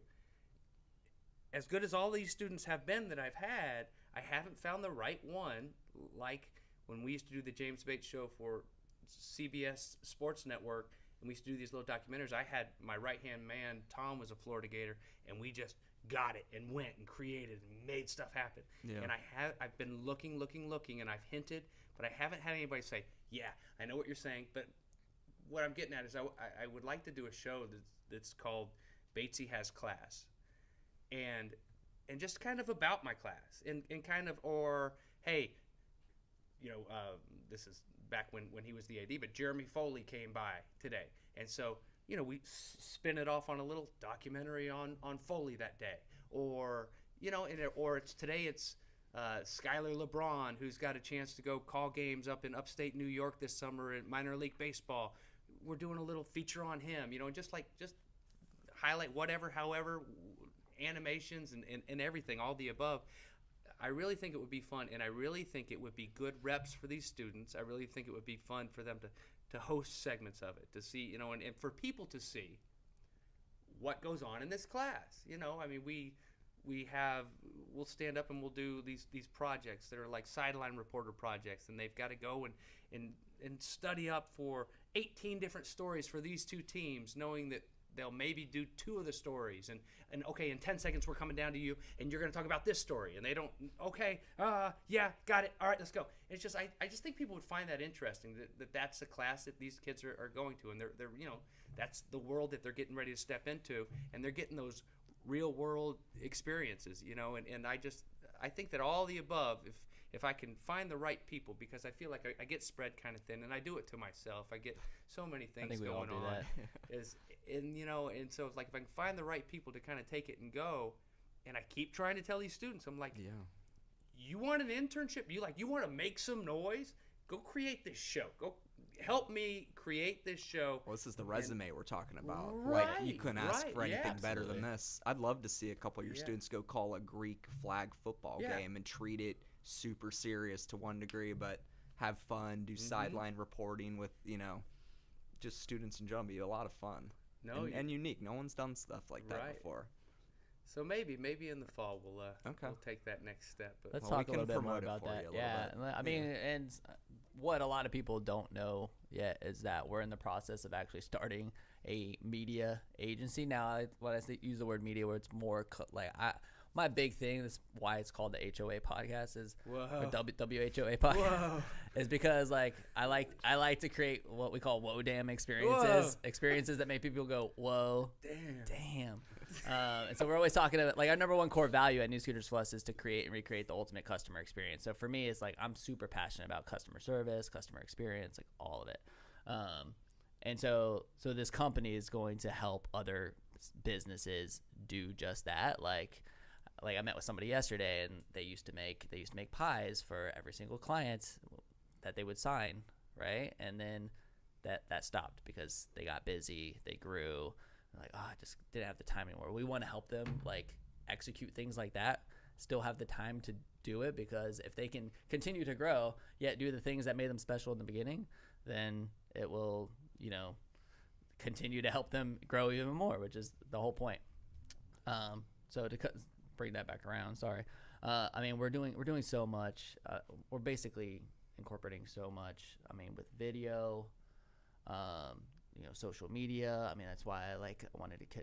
as good as all these students have been that I've had, I haven't found the right one. Like when we used to do the James Bates Show for CBS Sports Network, and we used to do these little documentaries. I had my right-hand man, Tom, was a Florida Gator, and we just got it and went and created and made stuff happen. Yeah. And I've been looking, and I've hinted, but I haven't had anybody say, yeah, I know what you're saying, but what I'm getting at is I would like to do a show that's called Batesy Has Class, and just kind of about my class, and kind of, or hey, this is back when he was the AD, but Jeremy Foley came by today, and so we spin it off on a little documentary on Foley that day, or or it's Skylar LeBron, who's got a chance to go call games up in upstate New York this summer in minor league baseball. We're doing a little feature on him, just highlight however, animations and everything, all the above. I really think it would be fun, and I really think it would be good reps for these students. I really think it would be fun for them to host segments of it, to see, and for people to see what goes on in this class. We'll stand up and we'll do these projects that are like sideline reporter projects, and they've got to go and study up for 18 different stories for these two teams, knowing that they'll maybe do 2 of the stories, and okay, in 10 seconds we're coming down to you, and you're going to talk about this story, and they don't, okay, yeah, got it, all right, let's go. It's just, I just think people would find that interesting, that's a class that these kids are going to, and they're that's the world that they're getting ready to step into, and they're getting those real world experiences, and I think that all the above, if I can find the right people, because I feel like I get spread kind of thin, and I do it to myself. I get so many things going on. And so it's like, if I can find the right people to kind of take it and go, and I keep trying to tell these students, I'm like, yeah, you want an internship? You want to make some noise? Go create this show. Go help me create this show. Well, this is the resume we're talking about. Right, you couldn't ask for anything better absolutely. than this. I'd love to see a couple of your students go call a Greek flag football game and treat it super serious to one degree, but have fun, do sideline reporting with, just students in general. Be a lot of fun. And unique. No one's done stuff like that before. So maybe in the fall we'll take that next step. But Let's talk a little bit more about that. Yeah, I mean, and what a lot of people don't know yet is that we're in the process of actually starting a media agency. Now, when I use the word media, where it's more my big thing, this is why it's called the HOA podcast, is or WHOA podcast, is because I like to create what we call whoa damn experiences that make people go whoa damn. And so we're always talking about, our number one core value at New Scooters Plus is to create and recreate the ultimate customer experience. So for me, it's I'm super passionate about customer service, customer experience, all of it. And so this company is going to help other businesses do just that. Like I met with somebody yesterday, and they used to make pies for every single client that they would sign, right? And then that stopped because they got busy, they grew. I just didn't have the time anymore. We want to help them execute things like that, still have the time to do it, because if they can continue to grow yet do the things that made them special in the beginning, then it will continue to help them grow even more, which is the whole point. So to bring that back around, sorry. I mean, we're doing so much. We're basically incorporating so much. I mean, with video, social media. I mean, that's why I wanted to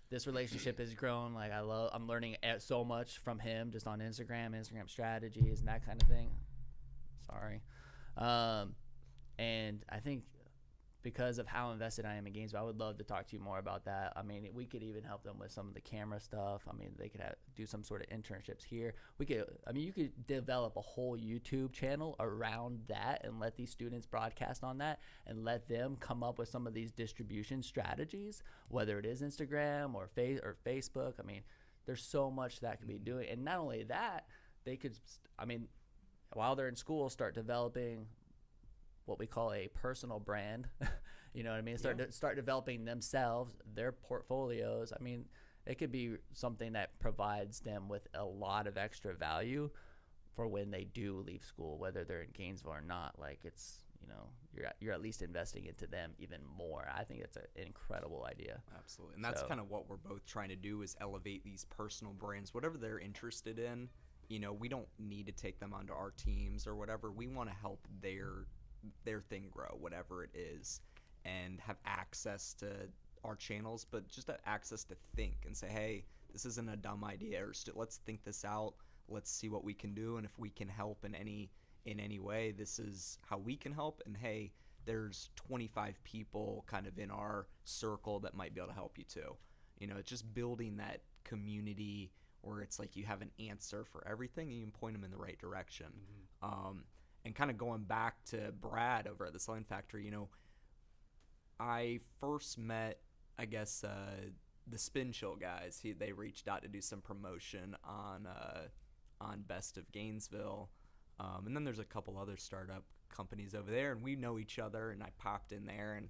this relationship has grown. I'm learning so much from him just on Instagram strategies and that kind of thing. Sorry. And I think because of how invested I am in Gainesville, I would love to talk to you more about that. I mean, we could even help them with some of the camera stuff. I mean, they could do some sort of internships here. You could develop a whole YouTube channel around that and let these students broadcast on that and let them come up with some of these distribution strategies, whether it is Instagram or Facebook. I mean, there's so much that could be doing. And not only that, they could, while they're in school, start developing what we call a personal brand. You know what I mean? Start developing themselves, their portfolios. I mean, it could be something that provides them with a lot of extra value for when they do leave school, whether they're in Gainesville or not. It's, you're at least investing into them even more. I think it's an incredible idea. Absolutely. And that's kind of what we're both trying to do, is elevate these personal brands, whatever they're interested in. We don't need to take them onto our teams or whatever. We want to help their thing grow, whatever it is. and have access to our channels, but just access to think and say, hey, this isn't a dumb idea, or let's think this out. Let's see what we can do, and if we can help in any way, this is how we can help. And hey, there's 25 people kind of in our circle that might be able to help you too. It's just building that community where it's like you have an answer for everything and you can point them in the right direction. And kind of going back to Brad over at the Selling Factory, I first met, I guess, the Spin Chill guys. They reached out to do some promotion on Best of Gainesville. And then there's a couple other startup companies over there, and we know each other, and I popped in there. And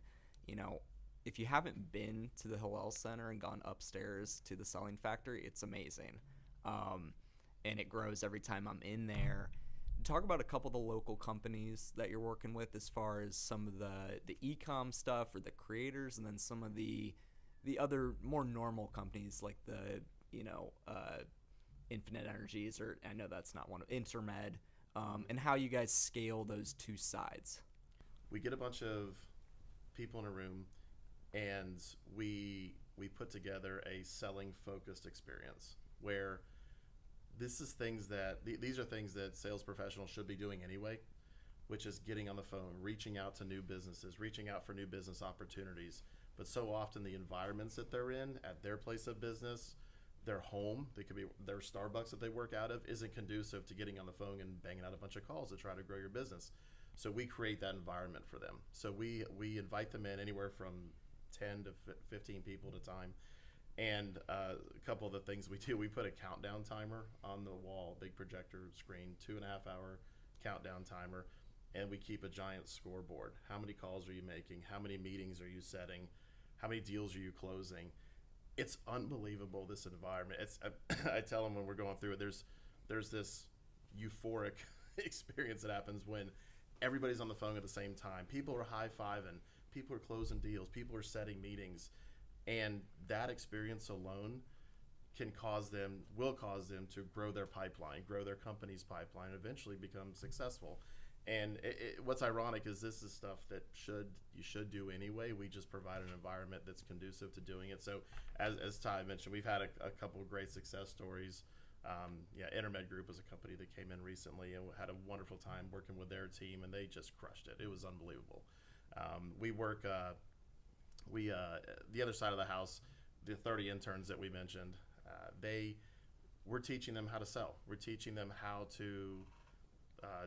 if you haven't been to the Hillel Center and gone upstairs to the Selling Factory, it's amazing. And it grows every time I'm in there. Talk about a couple of the local companies that you're working with as far as some of the e-com stuff or the creators, and then some of the other more normal companies like the Infinite Energies, or I know that's not one of Intermed, and how you guys scale those two sides. We get a bunch of people in a room, and we put together a selling focused experience where these are things that sales professionals should be doing anyway, which is getting on the phone, reaching out to new businesses, reaching out for new business opportunities. But so often the environments that they're in at their place of business, their home, they could be their Starbucks that they work out of, isn't conducive to getting on the phone and banging out a bunch of calls to try to grow your business. So we create that environment for them. So we invite them in anywhere from 10 to 15 people at a time. And a couple of the things we do, we put a countdown timer on the wall, big projector screen, 2.5 hour countdown timer, and we keep a giant scoreboard. How many calls are you making? How many meetings are you setting? How many deals are you closing? It's unbelievable, this environment. I tell them when we're going through it, there's this euphoric experience that happens when everybody's on the phone at the same time. People are high-fiving. People are closing deals. People are setting meetings. And that experience alone will cause them to grow their pipeline, grow their company's pipeline, and eventually become successful. And what's ironic is this is stuff that you should do anyway. We just provide an environment that's conducive to doing it. So as Ty mentioned, we've had a couple of great success stories. Intermed Group was a company that came in recently and had a wonderful time working with their team, and they just crushed it. It was unbelievable. We work the other side of the house, the 30 interns that we mentioned, we're teaching them how to sell. We're teaching them how to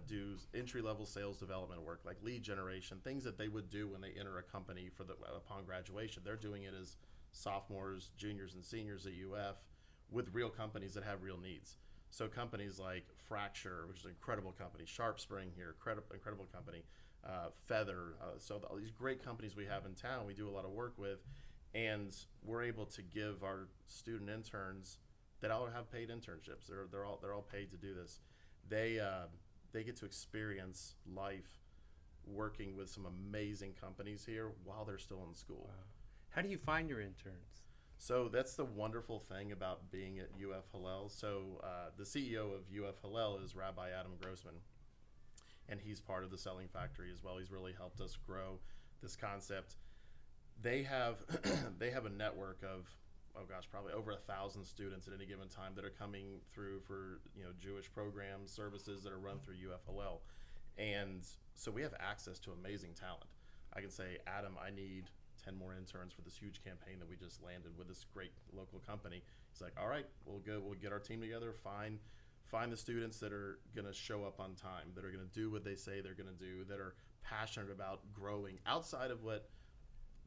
do entry-level sales development work, like lead generation, things that they would do when they enter a company upon graduation. They're doing it as sophomores, juniors, and seniors at UF with real companies that have real needs. So companies like Fracture, which is an incredible company, Sharp Spring here, incredible company, Feather. So all these great companies we have in town, we do a lot of work with, and we're able to give our student interns that all have paid internships. They're all paid to do this. They get to experience life working with some amazing companies here while they're still in school. Wow. How do you find your interns? So that's the wonderful thing about being at UF Hillel. So the CEO of UF Hillel is Rabbi Adam Grossman, and he's part of the Selling Factory as well. He's really helped us grow this concept. They have a network of, probably over 1,000 students at any given time that are coming through for Jewish programs, services that are run through UF Hillel. And so we have access to amazing talent. I can say, Adam, I need 10 more interns for this huge campaign that we just landed with this great local company. He's like, all right, we'll get our team together, find the students that are going to show up on time, that are going to do what they say they're going to do, that are passionate about growing outside of what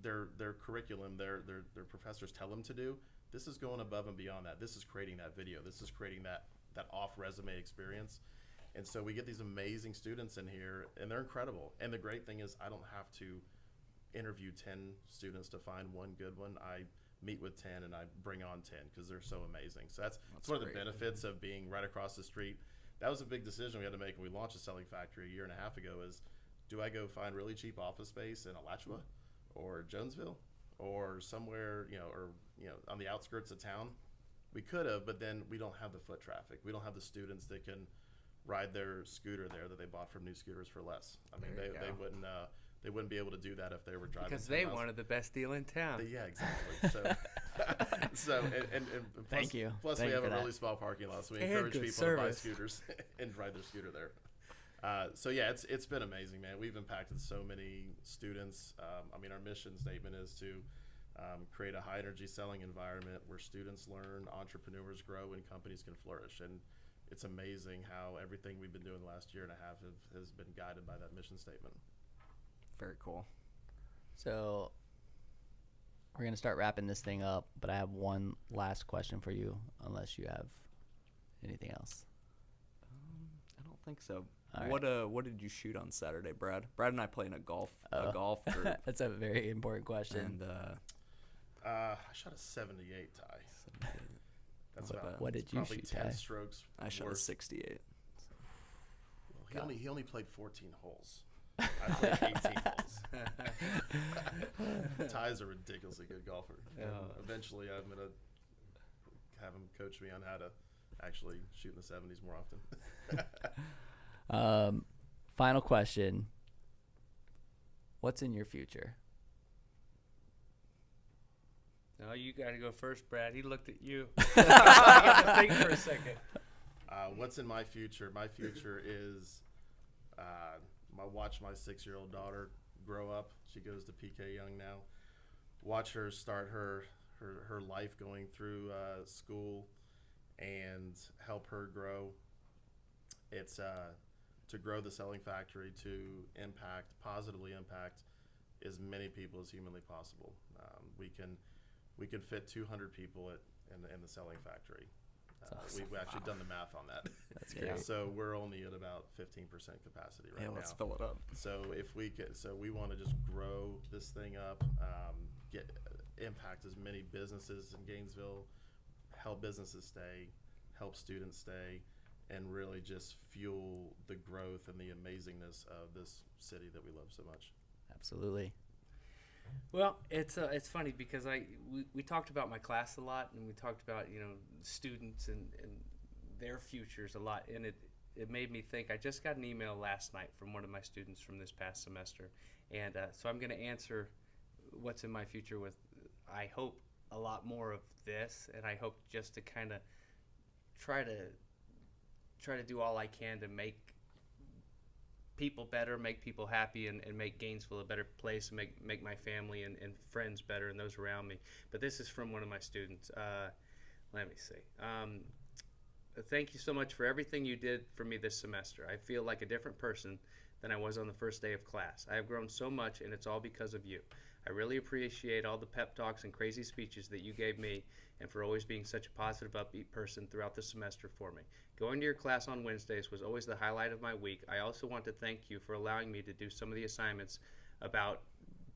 their curriculum, their professors tell them to do. This is going above and beyond that. This is creating that video. This is creating that off-resume experience. And so we get these amazing students in here, and they're incredible. And the great thing is I don't have to interview 10 students to find one good one. I meet with 10 and I bring on 10 because they're so amazing. So that's one of the benefits of being right across the street. That was a big decision we had to make when we launched the Selling Factory a year and a half ago, is do I go find really cheap office space in Alachua or Jonesville or somewhere, on the outskirts of town? We could have, but then we don't have the foot traffic. We don't have the students that can ride their scooter there that they bought from New Scooters for less. I mean, they they wouldn't be able to do that if they were driving. Because 10 they miles. wanted the best deal in town. Yeah, exactly. So, and plus, Thank you. Plus, Thank we you have for a that. really small parking lot, so we And encourage good people to buy service. scooters and ride their scooter there. So yeah, it's been amazing, man. We've impacted so many students. I mean, our mission statement is to create a high energy selling environment where students learn, entrepreneurs grow, and companies can flourish. And it's amazing how everything we've been doing the last year and a half has been guided by that mission statement. Very cool. So we're going to start wrapping this thing up, but I have one last question for you, unless you have anything else. I don't think so. All What did you shoot on Saturday, Brad? Brad and I play in a golf group. That's a very important question. And I shot a 78 tie. That's about What did you probably shoot, 10 Ty? strokes. I shot a worse. 68. Well, he only played 14 holes. I played 18 holes. Ty's a ridiculously good golfer. And eventually, I'm gonna have him coach me on how to actually shoot in the 70s more often. Final question. What's in your future? No, you got to go first, Brad. He looked at you. I got to think for a second. What's in my future? My future is watch my 6-year-old daughter grow up. She goes to PK Young now. Watch her start her life going through school and help her grow. It's to grow the Selling Factory to positively impact as many people as humanly possible. We can fit 200 people in the Selling Factory. Awesome. We've actually done the math on that. That's great. So we're only at about 15% capacity right now. Let's fill it up. So we want to just grow this thing up, impact as many businesses in Gainesville, help businesses stay, help students stay, and really just fuel the growth and the amazingness of this city that we love so much. Absolutely. Well, it's funny because we talked about my class a lot, and we talked about students and their futures a lot, and it made me think. I just got an email last night from one of my students from this past semester, and so I'm going to answer what's in my future with, I hope, a lot more of this, and I hope just to kind of try to do all I can to make people better, make people happy, and make Gainesville a better place, and make my family and friends better and those around me. But this is from one of my students. Let me see. Thank you so much for everything you did for me this semester. I feel like a different person than I was on the first day of class. I have grown so much, and it's all because of you. I really appreciate all the pep talks and crazy speeches that you gave me, and for always being such a positive, upbeat person throughout the semester for me. Going to your class on Wednesdays was always the highlight of my week. I also want to thank you for allowing me to do some of the assignments about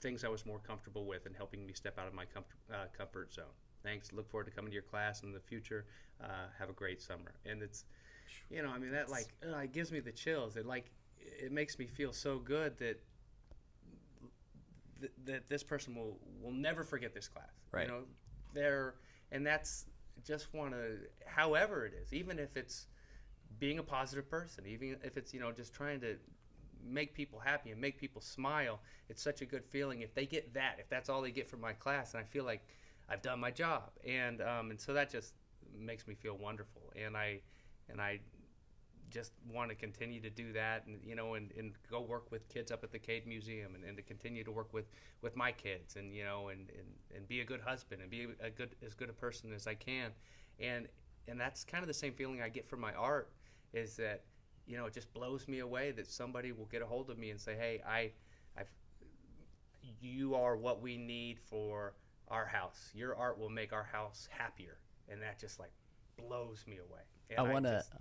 things I was more comfortable with and helping me step out of my comfort zone. Thanks. Look forward to coming to your class in the future. Have a great summer. And it's, that it gives me the chills. It makes me feel so good that this person will never forget this class. Right. And that's just want to, however it is, even if it's being a positive person, even if it's, just trying to make people happy and make people smile, it's such a good feeling if they get that, if that's all they get from my class, and I feel like I've done my job. And so that just makes me feel wonderful. And I just want to continue to do that, and and go work with kids up at the Cade Museum, and to continue to work with my kids, and and be a good husband, and be as good a person as I can, and that's kind of the same feeling I get from my art, is that it just blows me away that somebody will get a hold of me and say, hey, you are what we need for our house. Your art will make our house happier, and that just blows me away. And I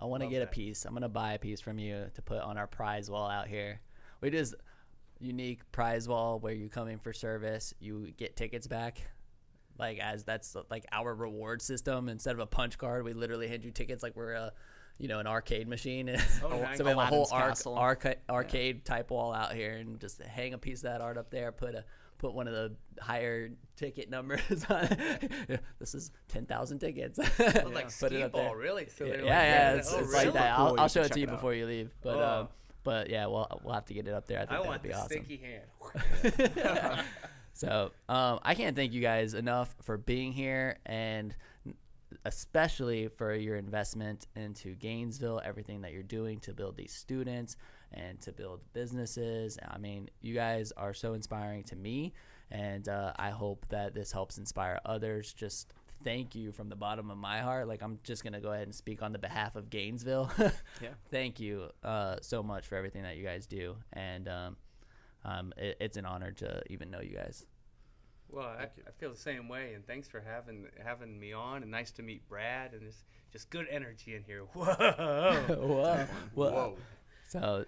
want to get a piece. I'm gonna buy a piece from you to put on our prize wall out here. We do this unique prize wall where you come in for service, you get tickets back, that's our reward system. Instead of a punch card, we literally hand you tickets like we're an arcade machine. Nice. So we have a whole Castle. arcade type wall out here, and just hang a piece of that art up there. Put one of the higher ticket numbers on it. This is 10,000 tickets. Like Put it up skee-ball, there. really? So Yeah, it's really? like that. Cool. I'll You show can it to check you it out. before you leave. But But yeah, we'll have to get it up there. I think I that would want be the awesome. sticky hand. So I can't thank you guys enough for being here, and especially for your investment into Gainesville, everything that you're doing to build these students and to build businesses. I mean, you guys are so inspiring to me, and I hope that this helps inspire others. Just thank you from the bottom of my heart. Like, I'm just going to go ahead and speak on the behalf of Gainesville. Yeah. Thank you so much for everything that you guys do, and it's an honor to even know you guys. Well, I feel the same way, and thanks for having me on, and nice to meet Brad, and it's just good energy in here. Whoa. Whoa. So,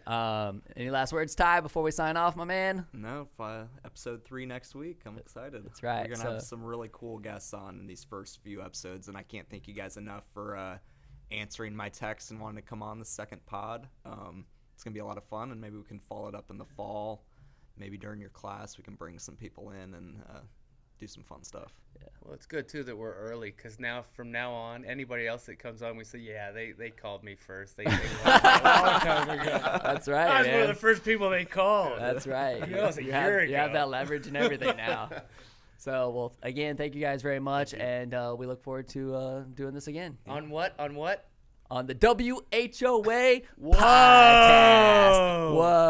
any last words, Ty, before we sign off, my man? No, episode 3 next week. I'm excited. That's right. We're going to have some really cool guests on in these first few episodes, and I can't thank you guys enough for answering my text and wanting to come on the second pod. It's going to be a lot of fun, and maybe we can follow it up in the fall. Maybe during your class, we can bring some people in and do some fun stuff. Yeah. Well, it's good, too, that we're early, because from now on, anybody else that comes on, we say, yeah, they called me first. They called me a long time ago. That's right, I was man. one of the first people they called. That's right. That was a you year have ago. that leverage and everything now. So, well, again, thank you guys very much, and we look forward to doing this again. On what? On the WHOA Podcast. Whoa.